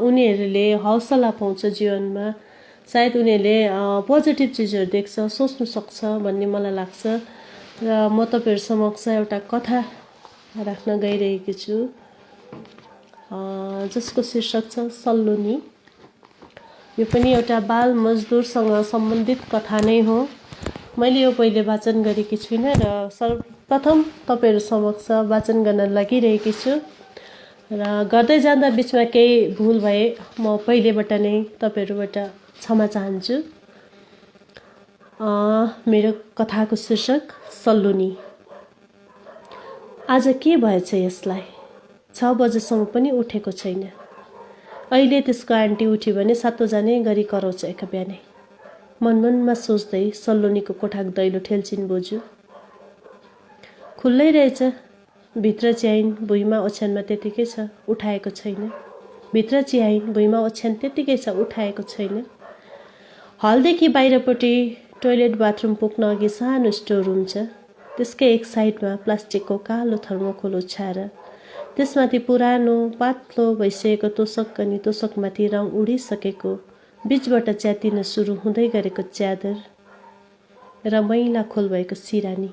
उनीहरूले हौसला पाउँछ जीवनमा। सायद उनीहरूले पोजिटिभ चिजहरू देख्छ, सोच्नु सक्छ भन्ने मलाई लाग्छ। र म तपाईँहरू समक्ष एउटा कथा राख्न गइरहेकी छु, जसको शीर्षक छ सल्लोनी। यो पनि एउटा बाल मजदुरसँग सम्बन्धित कथा नै हो। मैले यो पहिले वाचन गरेकी छुइनँ र सर्वप्रथम तपाईँहरू समक्ष वाचन गर्न लागिरहेकी छु। र गर्दै जाँदा बिचमा केही भुल भए म पहिलेबाट नै तपाईँहरूबाट क्षमा चाहन्छु। मेरो कथाको शीर्षक सल्लोनी। आज के भएछ यसलाई? 6 बजेसम्म पनि उठेको छैन। अहिले त्यसको आन्टी उठ्यो भने 7 जाने गरी कराउँछ एक बिहानै। मनमनमा सोच्दै सल्लोनीको कोठाको दैलो ठेल्छिन् बोजू। खुल्लै रहेछ। भित्र च्याइन्, भुइँमा ओछ्यानमा त्यतिकै छ, उठाएको छैन। भित्र च्याइन्, भुइँमा ओछ्यान त्यतिकै छ, उठाएको छैन। हलदेखि बाहिरपट्टि टोयलेट बाथरुम पुग्न अघि सानो स्टोर रुम छ। त्यसकै एक साइडमा प्लास्टिकको कालो थर्मोकोल ओछ्याएर त्यसमाथि पुरानो पातलो भइसकेको तोसक अनि तोसकमाथि रङ उडिसकेको बीचबाट च्यातिन सुरु हुँदै गरेको च्यादर र मैला खोल भएको सिरानी।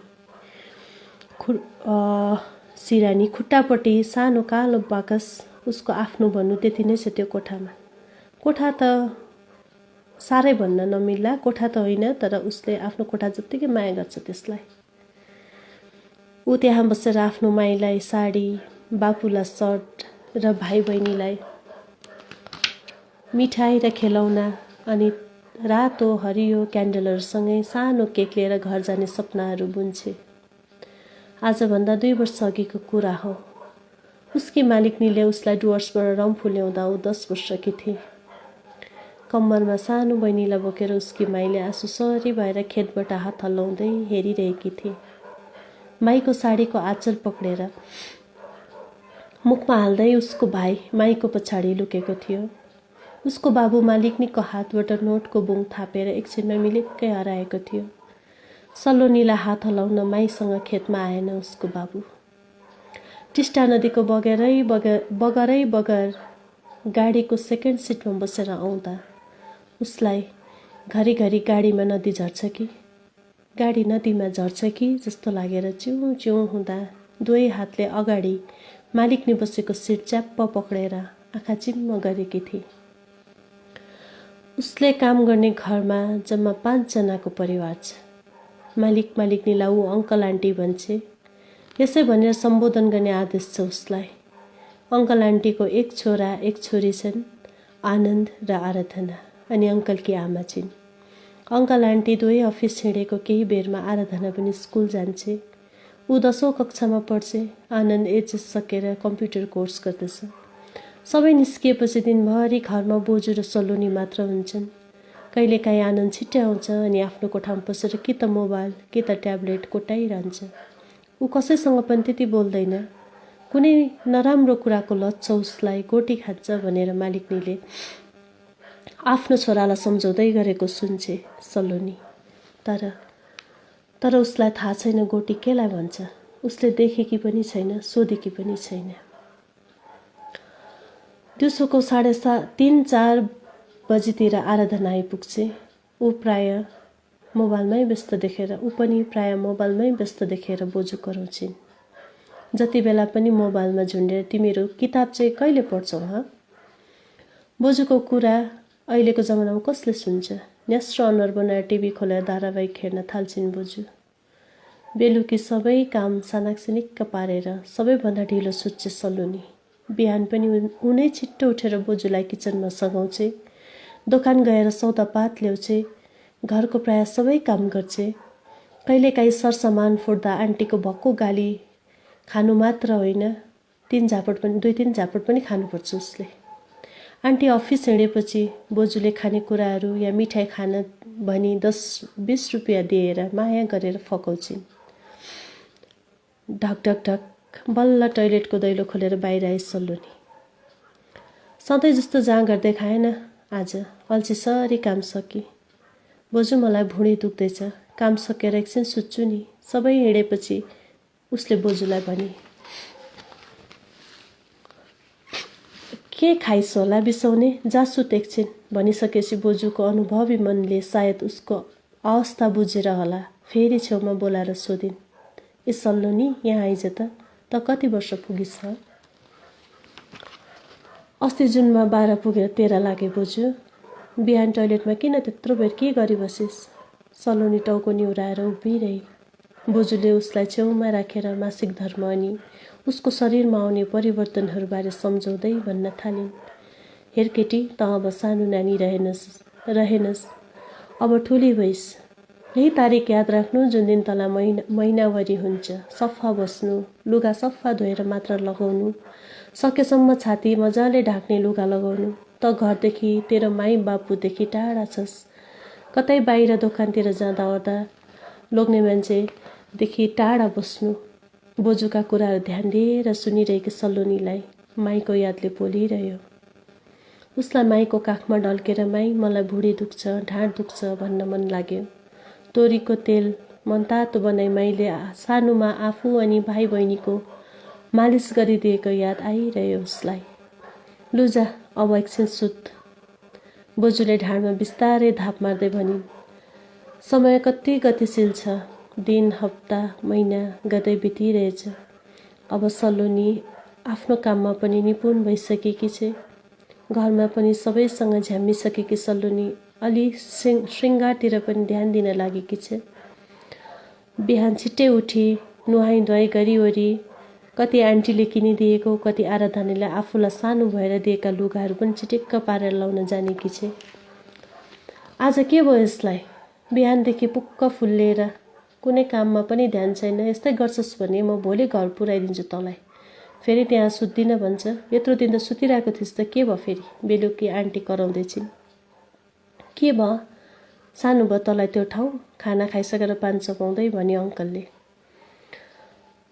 खुट्टापट्टि सानो कालो बाकस। उसको आफ्नो भन्नु त्यति नै छ त्यो कोठामा। कोठा त साह्रै भन्न नमिल्ला, कोठा त होइन, तर उसले आफ्नो कोठा जत्तिकै माया गर्छ त्यसलाई। ऊ त्यहाँ बसेर आफ्नो माइलाई साडी, बापुलाई सर्ट र भाइ बहिनीलाई मिठाई र खेलौना अनि रातो हरियो क्यान्डलहरूसँगै सानो केक लिएर घर जाने सपनाहरू बुन्छे। आजभन्दा 2 वर्ष अघिको कुरा हो। उसकी मालिकनीले उसलाई डुवर्सबाट रम्फू ल्याउँदा ऊ 10 वर्षकी थिए। कम्मरमा सानो बहिनीलाई बोकेर उसकी माईले आँसुसरी भएर खेतबाट हात हल्लाउँदै हेरिरहेकी थिए। माईको साडीको आँचल पक्रेर मुखमा हाल्दै उसको भाइ माईको पछाडि लुकेको थियो। उसको बाबु मालिकनीको हातबाट नोटको बुङ थापेर एकछिनमा मिलिक्कै हराएको थियो। सल्लोनीलाई हात हल्लाउन माईसँग खेतमा आएन उसको बाबु। टिस्टा नदीको बगर गाडीको सेकेन्ड सिटमा बसेर आउँदा उसलाई घरिघरि गाडीमा नदी झर्छ कि गाडी नदीमा झर्छ कि जस्तो लागेर च्युँ च्युँ हुँदा दुवै हातले अगाडि मालिकनी बसेको सिट च्याप्प पक्रेर आँखा चिम्म गरेकी थिए। उसले काम गर्ने घरमा जम्मा 5 जनाको परिवार छ। मालिकनीलाई ऊ अङ्कल आन्टी भन्छे। यसै भनेर सम्बोधन गर्ने आदेश छ उसलाई। अङ्कल आन्टीको एक छोरा एक छोरी छन्, आनन्द र आराधना, अनि अङ्कलकी आमा छिन्। अङ्कल आन्टी दुवै अफिस हिँडेको केही बेरमा आराधना पनि स्कुल जान्छे। ऊ 10औं कक्षामा पढ्छे। आनन्द एचएस सकेर कम्प्युटर कोर्स गर्दछ। सबै निस्किएपछि दिनभरि घरमा बोजू र सलोनी मात्र हुन्छन्। कहिलेकाहीँ आनन्द छिट्टै आउँछ अनि आफ्नो कोठामा पसेर कि त मोबाइल कि त ट्याब्लेट कोटाइरहन्छ। ऊ कसैसँग पनि त्यति बोल्दैन। कुनै नराम्रो कुराको लत छ उसलाई, गोटी खान्छ भनेर मालिकनीले आफ्नो छोरालाई सम्झाउँदै गरेको सुन्छे सलोनी। तर उसलाई थाहा छैन गोटी केलाई भन्छ। उसले देखेकी पनि छैन, सोधेकी पनि छैन। दिउँसोको 3-4 बजीतिर आराधना आइपुग्छे। ऊ पनि प्राय मोबाइलमै व्यस्त देखेर बोजू कराउँछिन्। जति बेला पनि मोबाइलमा झुन्डेर तिमीहरू किताब चाहिँ कहिले पढ्छौ ह? बोजूको कुरा अहिलेको जमानामा कसले सुन्छ? न्यास्रो अनुहार बनाएर टिभी खोलेर धारावाहिक हेर्न थाल्छिन् बोजू। बेलुकी सबै काम सानाकसिनिक्क पारेर सबैभन्दा ढिलो सुत्छे सलोनी। बिहान पनि उनै छिट्टो उठेर बोजूलाई किचनमा सघाउँछे। दोकान गएर सौदापात ल्याउँछे। घरको प्राय सबै काम गर्छे। कहिलेकाहीँ सरसामान फोड्दा आन्टीको भक्कु गाली खानु मात्र होइन, 2-3 झापट पनि खानुपर्छ उसले। आन्टी अफिस हिँडेपछि बोजूले खानेकुराहरू या मिठाई खान भनी 10-20 रुपियाँ दिएर माया गरेर फकाउँछिन्। ढक बल्ल टोयलेटको दैलो खोलेर बाहिर आई सलोनी। सधैँ जस्तो जाँगर देखाएन आज, अल्छीसरी काम सकि। बोजू मलाई भुँडी दुख्दैछ, काम सकेर एकछिन सुत्छु नि। सबै हिँडेपछि उसले बोजूलाई भने, के खाइस् होला बिसाउने, जा सुत एकछिन। भनिसकेपछि बोजूको अनुभवी मनले सायद उसको अवस्था बुझेर होला फेरि छेउमा बोलाएर सोधिन्, ए सल्लोनी, यहाँ आइज त कति वर्ष पुगिस्? अस्ति जुनमा 12 पुगेर 13 लागे बोजू। बिहान टोयलेटमा किन त्यत्रो बेर के गरी बसिस्? सलोनी टाउको निहुराएर उभिरहे। बोजूले उसलाई छेउमा राखेर मासिक धर्म अनि उसको शरीरमा आउने परिवर्तनहरूबारे सम्झाउँदै भन्न थालिन्, हेर केटी, त अब सानो नानी रहेनस्, अब ठुली भइस्। यही तारिक याद राख्नु जुन दिन तँलाई महिनावरी हुन्छ। सफा बस्नु, लुगा सफा धोएर मात्र लगाउनु, सकेसम्म छाती मजाले ढाक्ने लुगा लगाउनु। त घरदेखि तेरो माई बापुदेखि टाढा छस्। कतै बाहिर दोकानतिर जाँदा ओर्दा लोग्ने मान्छेदेखि टाढा बस्नु, बोजूका कुराहरू ध्यान दिएर सुनिरहेकी सलोनीलाई माईको यादले पोलिरह्यो। उसलाई माईको काखमा ढल्केर माई मलाई भुँडी दुख्छ, ढाड दुख्छ भन्न मन लाग्यो। तोरीको तेल मनतातो बनाई माईले सानोमा आफू अनि भाइ बहिनीको मालिस गरिदिएको याद आइरह्यो उसलाई। लुजा अब एकछिन सुत, बोजूले ढाडमा बिस्तारै धाप मार्दै भनिन्। समय कति गतिशील छ, दिन हप्ता महिना गर्दै बितिरहेछ। अब सलोनी आफ्नो काममा पनि निपुण भइसकेकी छे। घरमा पनि सबैसँग झ्याम्मिसकेकी सलोनी अलि श्रृङ्गारतिर पनि ध्यान दिन लागेकी छे। बिहान छिट्टै उठी नुहाई धुवाई गरिवरी कति आन्टीले किनिदिएको, कति आराधनाले आफूलाई सानो भएर दिएका लुगाहरू पनि चिटिक्क पारेर लाउन जानेकी छे। आज के भयो यसलाई? बिहानदेखि पुक्क फुल्लिएर कुनै काममा पनि ध्यान छैन। यस्तै गर्छस् भने म भोलि घर पुर्याइदिन्छु तँलाई। फेरि त्यहाँ सुत्दिन भन्छ। यत्रो दिन त सुतिरहेको थिइस् त, के भयो फेरि? बेलुकी आन्टी कराउँदैछिन्। के भयो? सानो भयो तँलाई त्यो ठाउँ? खाना खाइसकेर पान चपाउँदै भन्यो अङ्कलले।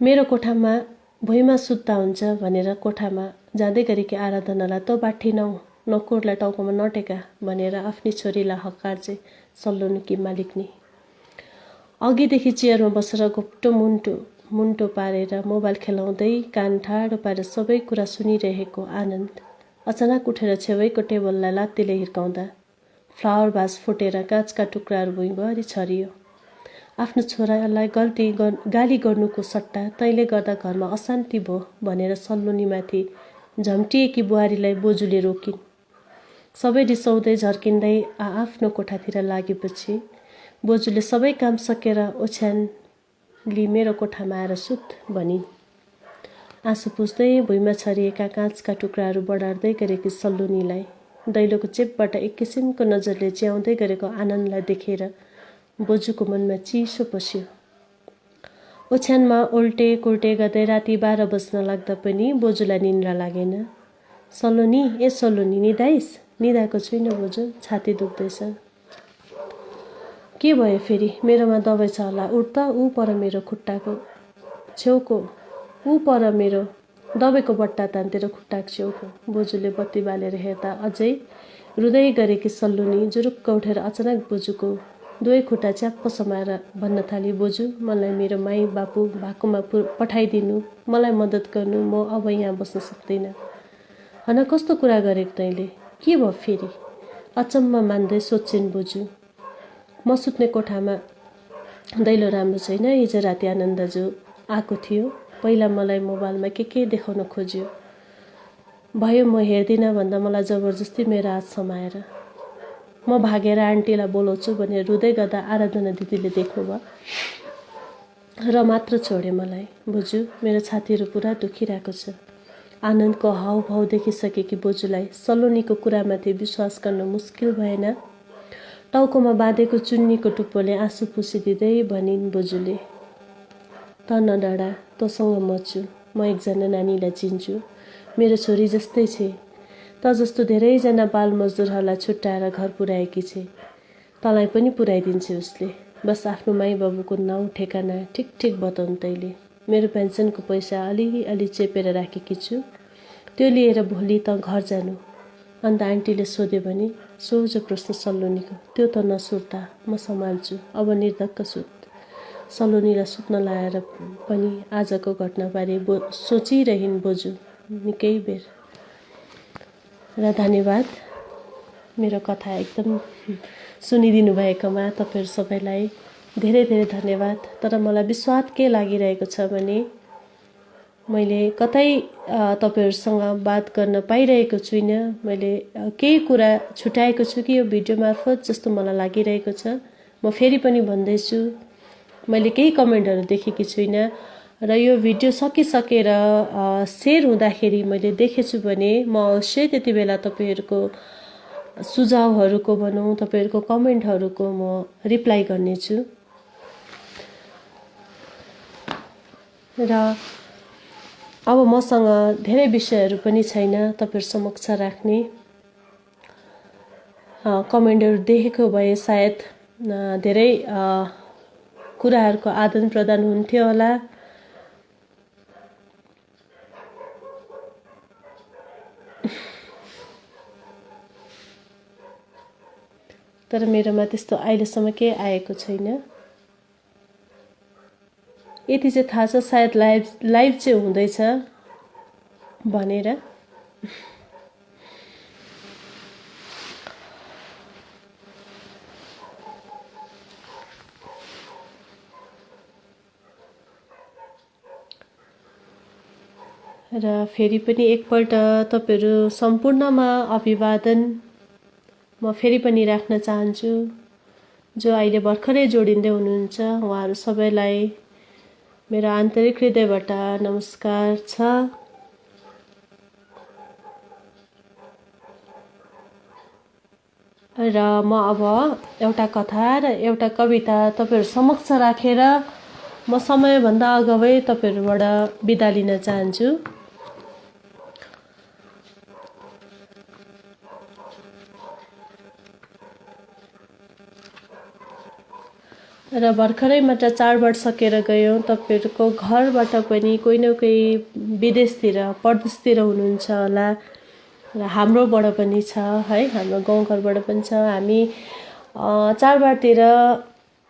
मेरो कोठामा भुइँमा सुत्दा हुन्छ भनेर कोठामा जाँदै गरेकी आराधनालाई तँ बाठिनौ, नोकरलाई टाउकोमा नटेका भनेर आफ्नी छोरीलाई हकार्छे सल्लोनुकी मालिकनी। अघिदेखि चेयरमा बसेर घोप्टो मुन्टो पारेर मोबाइल खेलाउँदै कान ठाडो पारेर सबै कुरा सुनिरहेको आनन्द अचानक उठेर छेउैको टेबललाई लात्तीले हिर्काउँदा फ्लावर भास फुटेर काँचका टुक्राहरू भुइँभरि छरियो। आफ्नो छोरालाई गाली गर्नुको सट्टा तैँले गर्दा घरमा अशान्ति भयो भनेर सल्लोनीमाथि झम्टिएकी बुहारीलाई बोजूले रोकिन्। सबै रिसाउँदै झर्किँदै आफ्नो कोठातिर लागेपछि बोजूले सबै काम सकेर ओछ्यानली मेरो कोठामा आएर सुत भनिन्। आँसु पुस्दै भुइँमा छरिएका काँचका टुक्राहरू बढार्दै गरेकी सल्लोनीलाई दैलोको चेपबाट एक किसिमको नजरले च्याउँदै गरेको आनन्दलाई देखेर बोजूको मनमा चिसो पस्यो। ओछ्यानमा उल्टे कुल्टे गर्दै राति 12 बज्न लाग्दा पनि बोजूलाई निन्द्रा लागेन। सलोनी निदाइस्? निदाएको छुइनँ बोजू, छाती दुख्दैछ। के भयो फेरि? मेरोमा दबाई छ होला, उठ त। ऊ पर मेरो खुट्टाको छेउको, ऊ पर मेरो दबाईको बट्टा तान्तिर खुट्टाको छेउको। बोजूले बत्ती बालेर हेर्दा अझै रुँदै गरेकी सल्लोनी जुरुक्क उठेर अचानक बोजूको दुवै खुट्टा च्याप्प समाएर भन्न थाली, बोजू मलाई मेरो माई बापू भएकोमा पठाइदिनु, मलाई मद्दत गर्नु, म अब यहाँ बस्न सक्दिनँ। हन कस्तो कुरा गरेको तैँले? के भयो फेरि? अचम्म मान्दै सोध्छिन् बोजू। म सुत्ने कोठामा दैलो राम्रो छैन। हिजो राति आनन्द दाजु आएको थियो। पहिला मलाई मोबाइलमा के देखाउन खोज्यो। भयो म हेर्दिनँ भन्दा मलाई जबरजस्ती मेरो हात समाएर म भागेर आन्टीलाई बोलाउँछु भनेर रुँदै गर्दा आराधना दिदीले देख्नुभयो र मात्र छोडे मलाई। बोजू मेरो छातीहरू पुरा दुखिरहेको छ। आनन्दको हाउभाउ देखिसकेकी बोजूलाई सलोनीको कुरामाथि विश्वास गर्न मुस्किल भएन। टाउकोमा बाँधेको चुन्नीको टुप्पोले आँसु पुसिदिँदै भनिन् बोजूले, त नडरा, तँसँग म छु। म एकजना नानीलाई चिन्छु। मेरो छोरी जस्तै छे। त जस्तो धेरैजना बाल मजदुरहरूलाई छुट्याएर घर पुर्याएकी छे। तँलाई पनि पुर्याइदिन्छे उसले। बस आफ्नो माई बाबुको नाउँ ठेगाना ठिक बताउनु तैँले। मेरो पेन्सनको पैसा अलि चेपेर राखेकी छु। त्यो लिएर भोलि त घर जानु। अन्त आन्टीले सोध्यो भने सोझो प्रश्न सल्लोनीको, त्यो त नसुर्ता, म सम्हाल्छु। अब निर्धक्क सुत। सलोनीलाई सुत्न लाएर पनि आजको घटनाबारे सोचिरहिन् बोजू निकै बेर। र धन्यवाद मेरो कथा एकदम सुनिदिनु भएकोमा तपाईहरु सबैलाई धेरै धेरै धन्यवाद। तर मलाई विश्वास के लागिरहेको छ भने मैले कतै तपाईहरुसँग बात गर्न पाइरहेको छुइनँ। मैले केही कुरा छुटाएको छु कि यो भिडियो मार्फत जस्तो मलाई लागिरहेको छ। म फेरि पनि भन्दैछु, मैले केही कमेन्टहरु देखेकी छुइनँ र यो भिडियो सकिसकेर शेयर हुँदाखेरि मैले देखेछु भने म अवश्य त्यति बेला तपाईहरुको सुझावहरुको भनौं, तपाईहरुको कमेन्टहरुको म रिप्लाई गर्नेछु। र अब मसँग धेरै विषयहरु पनि छैन तपाईहरु समक्ष राख्ने। कमेन्टहरु देखेको भए सायद धेरै कुराहरूको आदान प्रदान हुन्थ्यो होला। तर मेरोमा त्यस्तो अहिलेसम्म केही आएको छैन। यति चाहिँ थाहा छ सायद लाइभ चाहिँ हुँदैछ भनेर। र फेरि पनि एकपल्ट तपाईहरू सम्पूर्णमा अभिवादन म फेरि पनि राख्न चाहन्छु। जो अहिले भर्खरै जोडिँदै हुनुहुन्छ उहाँहरू सबैलाई मेरो आन्तरिक हृदयबाट नमस्कार छ। र म अब एउटा कथा र एउटा कविता तपाईहरू समक्ष राखेर म समयभन्दा अगावै तपाईहरूबाट बिदा लिन चाहन्छु। र भर्खरै मात्र चाडबाड सकेर गयौँ। तपाईहरूको घरबाट पनि कोही न कोही विदेशतिर परदेशतिर हुनुहुन्छ होला र हाम्रोबाट पनि छ है, हाम्रो गाउँघरबाट पनि छ। हामी चाडबाडतिर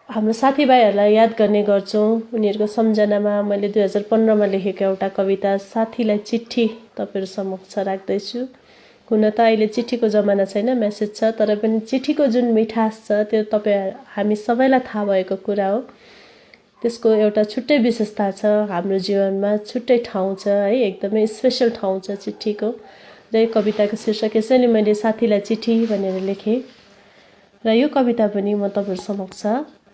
हाम्रो साथीभाइहरूलाई याद गर्ने गर्छौँ। उनीहरूको सम्झनामा मैले 2015मा लेखेको एउटा कविता साथीलाई चिठी तपाईहरू समक्ष राख्दैछु। हुन त अहिले चिठीको जमाना छैन, मेसेज छ, तर पनि चिठीको जुन मिठास छ त्यो हामी सबैलाई थाहा भएको कुरा हो। त्यसको एउटा छुट्टै विशेषता छ हाम्रो जीवनमा, छुट्टै ठाउँ छ है, एकदमै स्पेसल ठाउँ छ चिठीको। र यो कविताको शीर्षक यसैले मैले साथीलाई चिठी भनेर लेखेँ। र यो कविता पनि म तपाईहरु समक्ष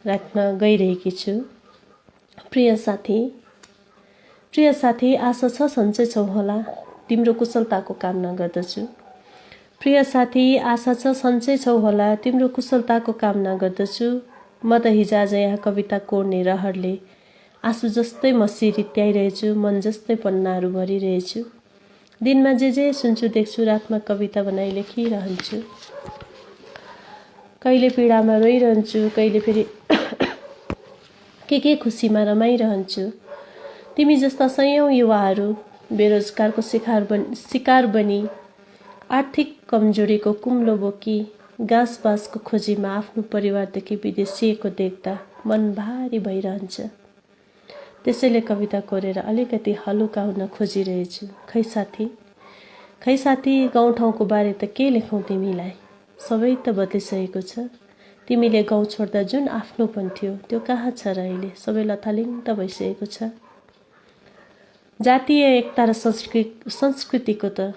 राख्न गइरहेकी छु। प्रिय साथी, आशा छ सन्चै छौ होला, तिम्रो कुशलताको कामना गर्दछु। प्रिय साथी, आशा छ सन्चै छौ होला, तिम्रो कुशलताको कामना गर्दछु। म त हिजोआज यहाँ कविता कोर्ने रहरले आँसु जस्तै मसिरित्याइरहेछु, मन जस्तै पन्नाहरू भरिरहेछु। दिनमा जे सुन्छु देख्छु, रातमा कविता बनाइ लेखिरहन्छु। कहिले पीडामा रोइरहन्छु, कहिले फेरि के खुसीमा रमाइरहन्छु। तिमी जस्ता सयौं युवाहरू बेरोजगारको शिकार बनी, आर्थिक कमजोरीको कुम्लो बोकी, गाँसबासको खोजीमा आफ्नो परिवारदेखि विदेशिएको देख्दा मन भारी भइरहन्छ। त्यसैले कविता कोरेर अलिकति हलुका हुन खोजिरहेछु। खै साथी, गाउँठाउँको बारे त के लेखौँ तिमीलाई? सबै त बदलिसकेको छ। तिमीले गाउँ छोड्दा जुन आफ्नोपन थियो त्यो कहाँ छ र अहिले? सबै लथालिङ्ग त भइसकेको छ। जातीय एकता र संस्कृतिको त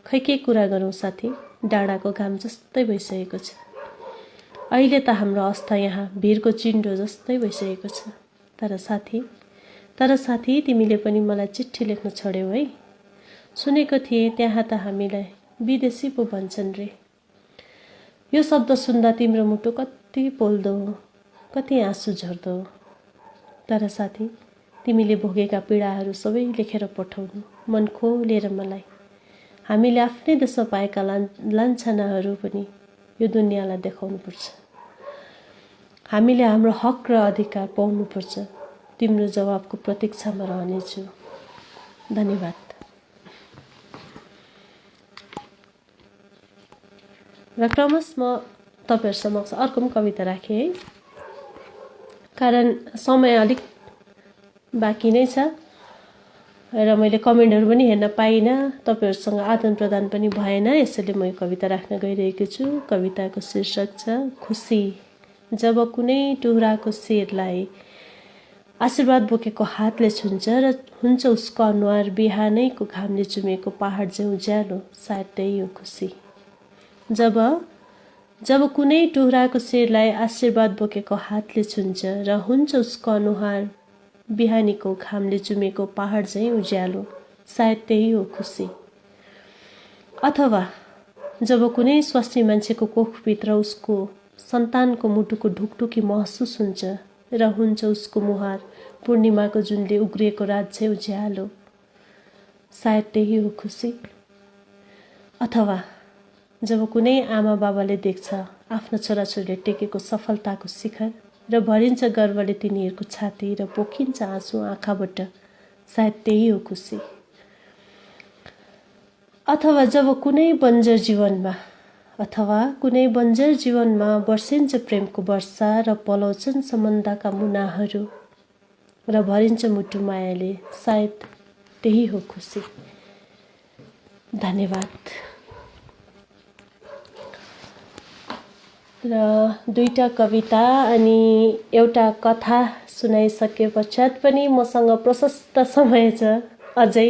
खै के कुरा गरौँ साथी? डाँडाको घाम जस्तै भइसकेको छ। अहिले त हाम्रो अवस्था यहाँ भिरको चिन्डो जस्तै भइसकेको छ। तर साथी तिमीले पनि मलाई चिठी लेख्न छोड्यौ है। सुनेको थिएँ त्यहाँ त हामीलाई विदेशी पो भन्छन् रे। यो शब्द सुन्दा तिम्रो मुटु कति पोल्दो, कति आँसु झर्दो। तर साथी तिमीले भोगेका पीडाहरू सबै लेखेर पठाउनु मन खोलेर मलाई। हामीले आफ्नै देशमा पाएका लान्छनाहरू पनि यो दुनियाँलाई देखाउनुपर्छ। हामीले हाम्रो हक र अधिकार पाउनुपर्छ। तिम्रो जवाबको प्रतीक्षामा रहनेछु। धन्यवाद। र क्रमश म तपाईहरु समक्ष अर्को पनि कविता राखेँ है, कारण समय अलिक बाँकी नै छ र मैले कमेन्टहरू पनि हेर्न पाइनँ, तपाईहरुसँग आदान प्रदान पनि भएन। यसैले म यो कविता राख्न गइरहेको छु। कविताको शीर्षक छ खुसी। जब कुनै टुहुराको शेरलाई आशीर्वाद बोकेको हातले छुन्छ र हुन्छ उसको अनुहार बिहानैको घामले चुमेको पहाड चाहिँ उज्यालो, सायद त्यही हो खुसी। जब कुनै टुहुराको शेरलाई आशीर्वाद बोकेको हातले छुन्छ र हुन्छ उसको अनुहार बिहानीको घामले चुमेको पहाड चाहिँ उज्यालो, सायद त्यही हो खुसी। अथवा जब कुनै स्वास्नी मान्छेको कोखभित्र उसको सन्तानको मुटुको ढुकढुकी महसुस हुन्छ र हुन्छ उसको मुहार पूर्णिमाको जुनले उग्रिएको रात चाहिँ उज्यालो, सायद त्यही हो खुसी। अथवा जब कुनै आमा बाबाले देख्छ आफ्नो छोराछोरीले टेकेको सफलताको शिखर र भरिन्छ गर्वले तिनीहरूको छाती र पोखिन्छ आँसु आँखाबाट। सायद त्यही हो खुसी। अथवा कुनै बन्जर जीवनमा बर्सिन्छ प्रेमको वर्षा र पलाउँछन् सम्बन्धका मुनाहरू र भरिन्छ मुटु मायाले। सायद त्यही हो खुसी। धन्यवाद। र 2टा कविता अनि एउटा कथा सुनाइसके पश्चात पनि मसँग प्रशस्त समय छ अझै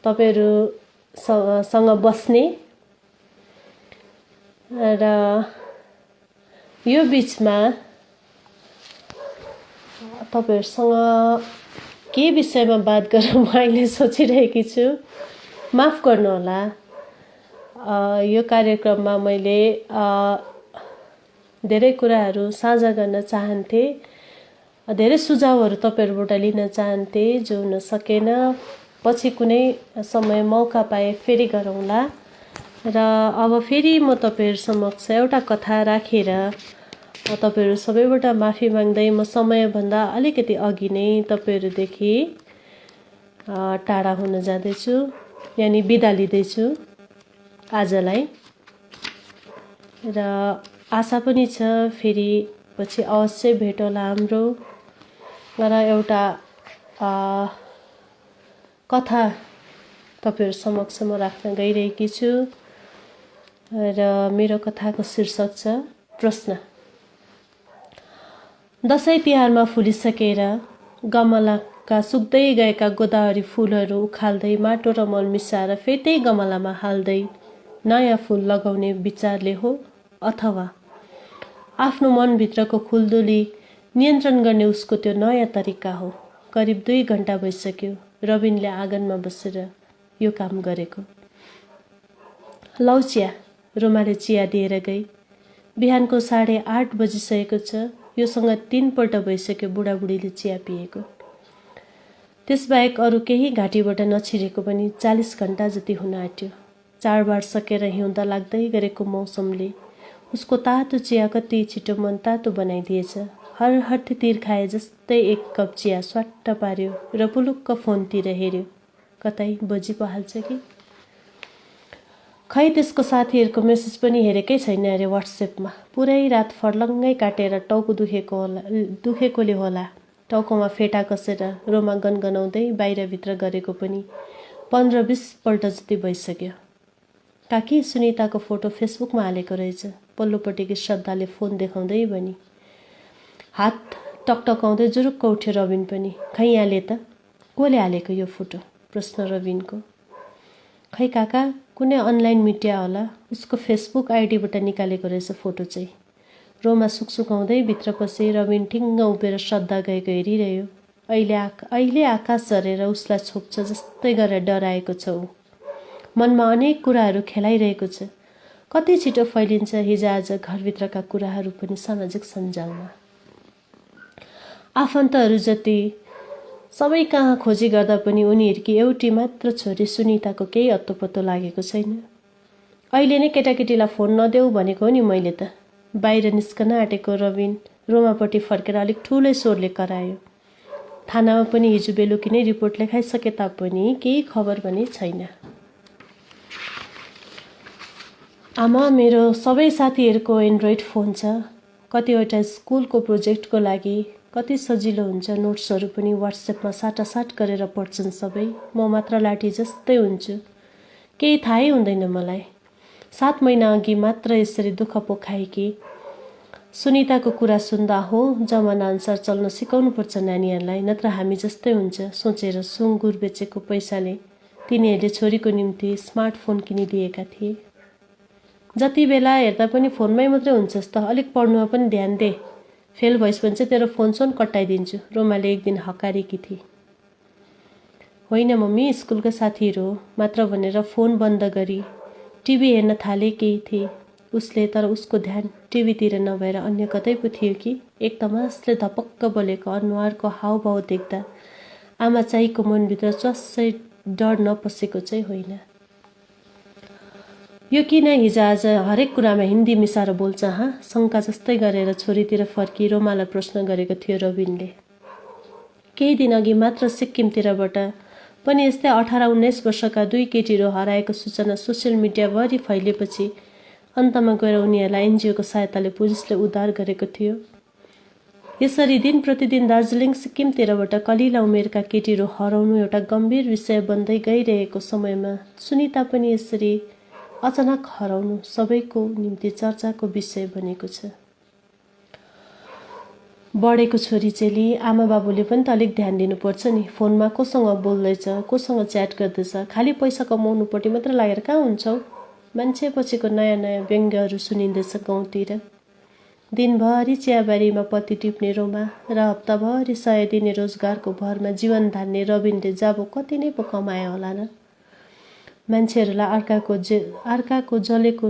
तपाईहरुसँग बस्ने। र यो बीचमा तपाईहरुसँग के विषयमा बात गरौँ अहिले सोचिरहेकी छु। माफ गर्नुहोला। यो कार्यक्रममा मैले धेरै कुराहरू साझा गर्न चाहन्थे, धेरै सुझावहरू तपाईहरुबाट लिन चाहन्थे जो हुन सकेन। पछि कुनै समय मौका पाए फेरि गरौँला। र अब फेरि म तपाईहरु समक्ष एउटा कथा राखेर तपाईहरु सबैबाट माफी माग्दै म समयभन्दा अलिकति अघि नै तपाईहरुदेखि टाढा हुन जाँदैछु, यानी बिदा लिँदैछु आजलाई। र आशा पनि छ फेरि पछि अवश्य भेट होला हाम्रो। र एउटा कथा तपाईहरु समक्ष म राख्न गइरहेकी छु र मेरो कथाको शीर्षक छ प्रश्न। दशैं तिहारमा फुलिसकेर गमलाका सुक्दै गएका गोदावरी फूलहरू उखाल्दै माटो र मल मिसाएर फेरि त्यही गमलामा हाल्दै नयाँ फूल लगाउने विचारले हो, अथवा आफ्नो मनभित्रको खुल्दुली नियन्त्रण गर्ने उसको त्यो नयाँ तरिका हो। करिब 2 घण्टा भइसक्यो रबिनले आँगनमा बसेर यो काम गरेको। लौ चिया, रोमाले चिया दिएर गई। बिहानको 8:30 बजिसकेको छ। योसँग 3 पल्ट भइसक्यो बुढाबुढीले चिया पिएको। त्यसबाहेक अरू केही घाँटीबाट नछिरेको पनि 40 घण्टा जति हुन आँट्यो। चाडबाड सकेर हिउँदा लाग्दै गरेको मौसमले उसको तातो चिया कति छिटो मन तातो बनाइदिएछ। हरहट्ठी तीर खाए जस्तै 1 कप चिया स्वाट्ट पार्यो र पुलुक्क फोनतिर हेर्यो। कतै बजी पो हाल्छ कि। खै त्यसको साथीहरूको मेसेज पनि हेरेकै छैन अरे व्हाट्सएपमा। पुरै रात फर्लङ्गै काटेर टाउको दुखेकोले होला टाउकोमा फेटा कसेर रोमा गनगनाउँदै बाहिरभित्र गरेको पनि 15-20 पल्ट जति भइसक्यो। काकी सुनिताको फोटो फेसबुकमा हालेको रहेछ। पल्लोपट्टिकी श्रद्धाले फोन देखाउँदै भनी। हात टकटकाउँदै जुरुक्क उठ्यो रबिन पनि। खै यहाँले त कोले हालेको यो फोटो? प्रश्न रबिनको। खै काका कुनै अनलाइन मिडिया होला, उसको फेसबुक आइडीबाट निकालेको रहेछ फोटो चाहिँ। रोमा सुकसुकाउँदै भित्र पसे रबिन ठिङ्ग उभिएर श्रद्धा गएको हेरिरह्यो। अहिले आकाश झरेर उसलाई छोप्छ जस्तै गरेर डराएको छ ऊ। मनमा अनेक कुराहरू खेलाइरहेको छ। कति छिटो फैलिन्छ हिजोआज घरभित्रका कुराहरू पनि सामाजिक सञ्जालमा। आफन्तहरू जति सबै कहाँ खोजी गर्दा पनि उनीहरूकी एउटी मात्र छोरी सुनिताको केही अत्तोपत्तो लागेको छैन। अहिले नै केटाकेटीलाई फोन नदेऊ भनेको हो नि मैले त। बाहिर निस्कन आँटेको रबिन रोमापट्टि फर्केर अलिक ठुलै स्वरले करायो। थानामा पनि हिजो बेलुकी नै रिपोर्ट लेखाइसके तापनि केही खबर पनि छैन। आमा मेरो सबै साथीहरूको एन्ड्रोइड फोन छ। कतिवटा स्कुलको प्रोजेक्टको लागि कति सजिलो हुन्छ, नोट्सहरू पनि व्हाट्सएपमा साटासाट गरेर पढ्छन् सबै। म मात्र लाठी जस्तै हुन्छु। केही थाहै हुँदैन मलाई। 7 महिना अघि मात्र यसरी दुःख पोखाएकी सुनिताको कुरा सुन्दा हो जमाना अनुसार चल्न सिकाउनुपर्छ नानीहरूलाई, नत्र हामी जस्तै हुन्छ सोचेर सुँगुर बेचेको पैसाले तिनीहरूले छोरीको निम्ति स्मार्टफोन किनिदिएका थिए। जति बेला हेर्दा पनि फोनमै मात्रै हुन्छस् त, अलिक पढ्नुमा पनि ध्यान दे। फेल भइस् भने चाहिँ तेरो फोन कट्टाइदिन्छु, रोमाले एक दिन हकारेकी थिए। होइन मम्मी, स्कुलका साथीहरू मात्र भनेर फोन बन्द गरी टिभी हेर्न थालेकी थिए उसले। तर उसको ध्यान टिभीतिर नभएर अन्य कतै पो थियो कि। एक तमासले धपक्क बोलेको अनुहारको हावभाव देख्दा आमा चाहिको मनभित्र चस्सै डर नपसेको चाहिँ होइन। यो किन हिजोआज हरेक कुरामा हिन्दी मिसाएर बोल्छ शङ्का जस्तै गरेर छोरीतिर फर्की रोमालाई प्रश्न गरेको थियो रबिनले। केही दिन अघि मात्र सिक्किमतिरबाट पनि यस्तै 18-19 वर्षका 2 केटीहरू हराएको सूचना सोसियल मिडियाभरि फैलिएपछि अन्तमा गएर उनीहरूलाई एनजिओको सहायताले पुलिसले उद्धार गरेको थियो। यसरी दिन प्रतिदिन दार्जिलिङ सिक्किमतिरबाट कलिला उमेरका केटीहरू हराउनु एउटा गम्भीर विषय बन्दै गइरहेको समयमा सुनिता पनि यसरी अचानक हराउनु सबैको निम्ति चर्चाको विषय बनेको छ। बढेको छोरी चेली आमा बाबुले पनि त अलिक ध्यान दिनुपर्छ नि। फोनमा कोसँग बोल्दैछ, कोसँग च्याट गर्दैछ, खालि पैसा कमाउनुपट्टि मात्र लागेर कहाँ हुन्छौ? मान्छे पछिको नयाँ नयाँ व्यङ्ग्यहरू सुनिँदैछ गाउँतिर। दिनभरि चियाबारीमा पत्ती टिप्ने रोमा र हप्ताभरि 100 दिने रोजगारको भरमा जीवन धान्ने रबिनले जाबो कति नै पो कमाए होला न। मान्छेहरूलाई अर्काको जलेको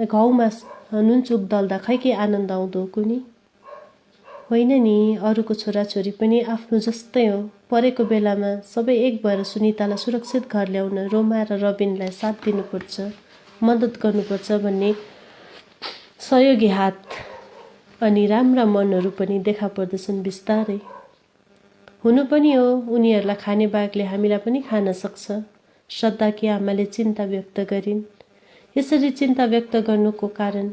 घाउमा नुनचुक दल्दा खै के आनन्द आउँदो कुनी? होइन नि, अरूको छोराछोरी पनि आफ्नो जस्तै हो। परेको बेलामा सबै एक भएर सुनितालाई सुरक्षित घर ल्याउन रोमा र रबिनलाई साथ दिनुपर्छ, मद्दत गर्नुपर्छ भन्ने सहयोगी हात अनि राम्रा मनहरू पनि देखा पर्दछन् बिस्तारै। हुनु पनि हो, उनीहरूलाई खाने बाघले हामीलाई पनि खान सक्छ। श्रद्धाकी आमाले चिन्ता व्यक्त गरिन्। यसरी चिन्ता व्यक्त गर्नुको कारण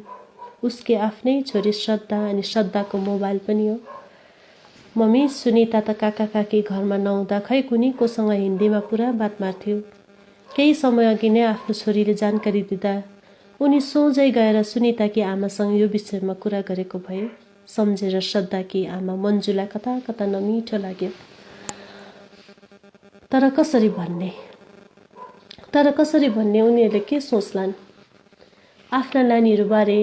उसकी आफ्नै छोरी श्रद्धा अनि श्रद्धाको मोबाइल पनि हो। मम्मी, सुनिता त काका काकी घरमा नहुँदा खै कुनी कोसँग हिन्दीमा पुरा बात मार्थ्यो। केही समय अघि नै आफ्नो छोरीले जानकारी दिँदा उनी सोझै गएर सुनिताकी आमासँग यो विषयमा कुरा गरेको भए सम्झेर श्रद्धाकी आमा मन्जुलाई कता कता नमिठो लाग्यो। तर कसरी भन्ने उनीहरूले के सोच्लान्? आफ्ना नानीहरूबारे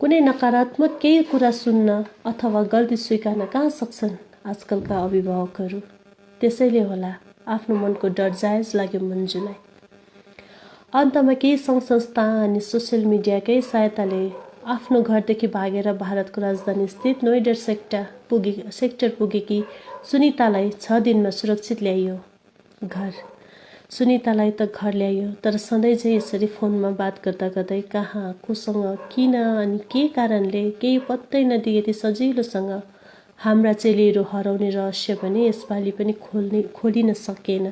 कुनै नकारात्मक केही कुरा सुन्न अथवा गल्ती स्वीकार्न कहाँ सक्छन् आजकलका अभिभावकहरू? त्यसैले होला आफ्नो मनको डर जायज लाग्यो मन्जुलाई। अन्तमा केही सङ्घ संस्था अनि सोसियल मिडियाकै सहायताले आफ्नो घरदेखि भागेर भारतको राजधानी स्थित नोइडा सेक्टर पुगेकी सुनितालाई 6 दिनमा सुरक्षित ल्याइयो घर। सुनितालाई त घर ल्याइयो, तर सधैँ चाहिँ यसरी फोनमा बात गर्दा गर्दै कहाँ, कोसँग, किन अनि के कारणले केही पत्तै नदिए यति सजिलोसँग हाम्रा चेलीहरू हराउने रहस्य भने यसपालि पनि खोलिन सकेन।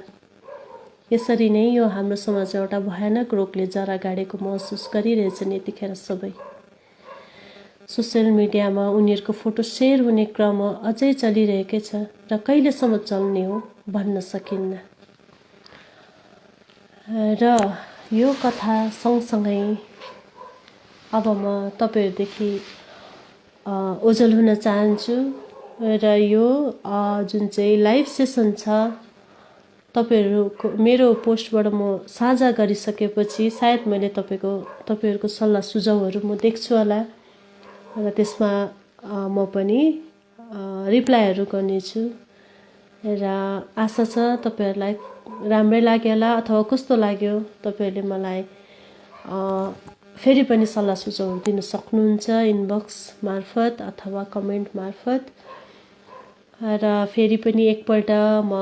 यसरी नै यो हाम्रो समाज एउटा भयानक रोगले जरा गाडेको महसुस गरिरहेछन् यतिखेर सबै। सोसियल मिडियामा उनीहरूको फोटो सेयर हुने क्रम अझै चलिरहेकै छ र कहिलेसम्म चल्ने हो भन्न सकिन्न। र यो कथा सँगसँगै अब म तपाईँहरूदेखि ओझल हुन चाहन्छु र यो जुन चाहिँ लाइभ सेसन छ मेरो पोस्टबाट म साझा गरिसकेपछि सायद मैले तपाईँहरूको सल्लाह सुझावहरू म देख्छु होला र त्यसमा म पनि रिप्लाईहरू गर्नेछु र आशा छ तपाईँहरूलाई राम्रै लाग्यो होला अथवा कस्तो लाग्यो तपाईँहरूले मलाई फेरि पनि सल्लाह सुझावहरू दिन सक्नुहुन्छ इनबक्स मार्फत अथवा कमेन्ट मार्फत। र फेरि पनि एकपल्ट म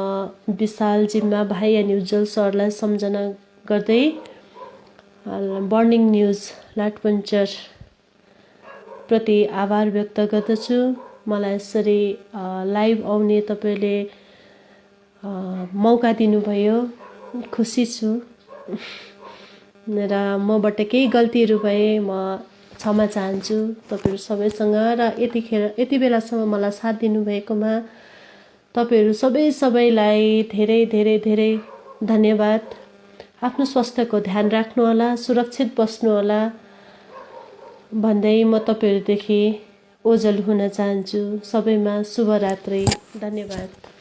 विशाल जिम्मा भाइ अनि उज्जवल सरलाई सम्झना गर्दै बर्निङ न्युज लाठपन्चर प्रति आभार व्यक्त गर्दछु। मलाई यसरी लाइभ आउने तपाईँले मौका दिनुभयो, खुसी छु र मबाट केही गल्तीहरू भए म क्षमा चाहन्छु तपाईँहरू सबैसँग। र यति बेलासम्म मलाई साथ दिनुभएकोमा तपाईँहरू सबैलाई धेरै धेरै धेरै धन्यवाद। आफ्नो स्वास्थ्यको ध्यान राख्नुहोला, सुरक्षित बस्नुहोला भन्दै म तपाईँहरूदेखि ओझल हुन चाहन्छु। सबैमा शुभरात्रि। धन्यवाद।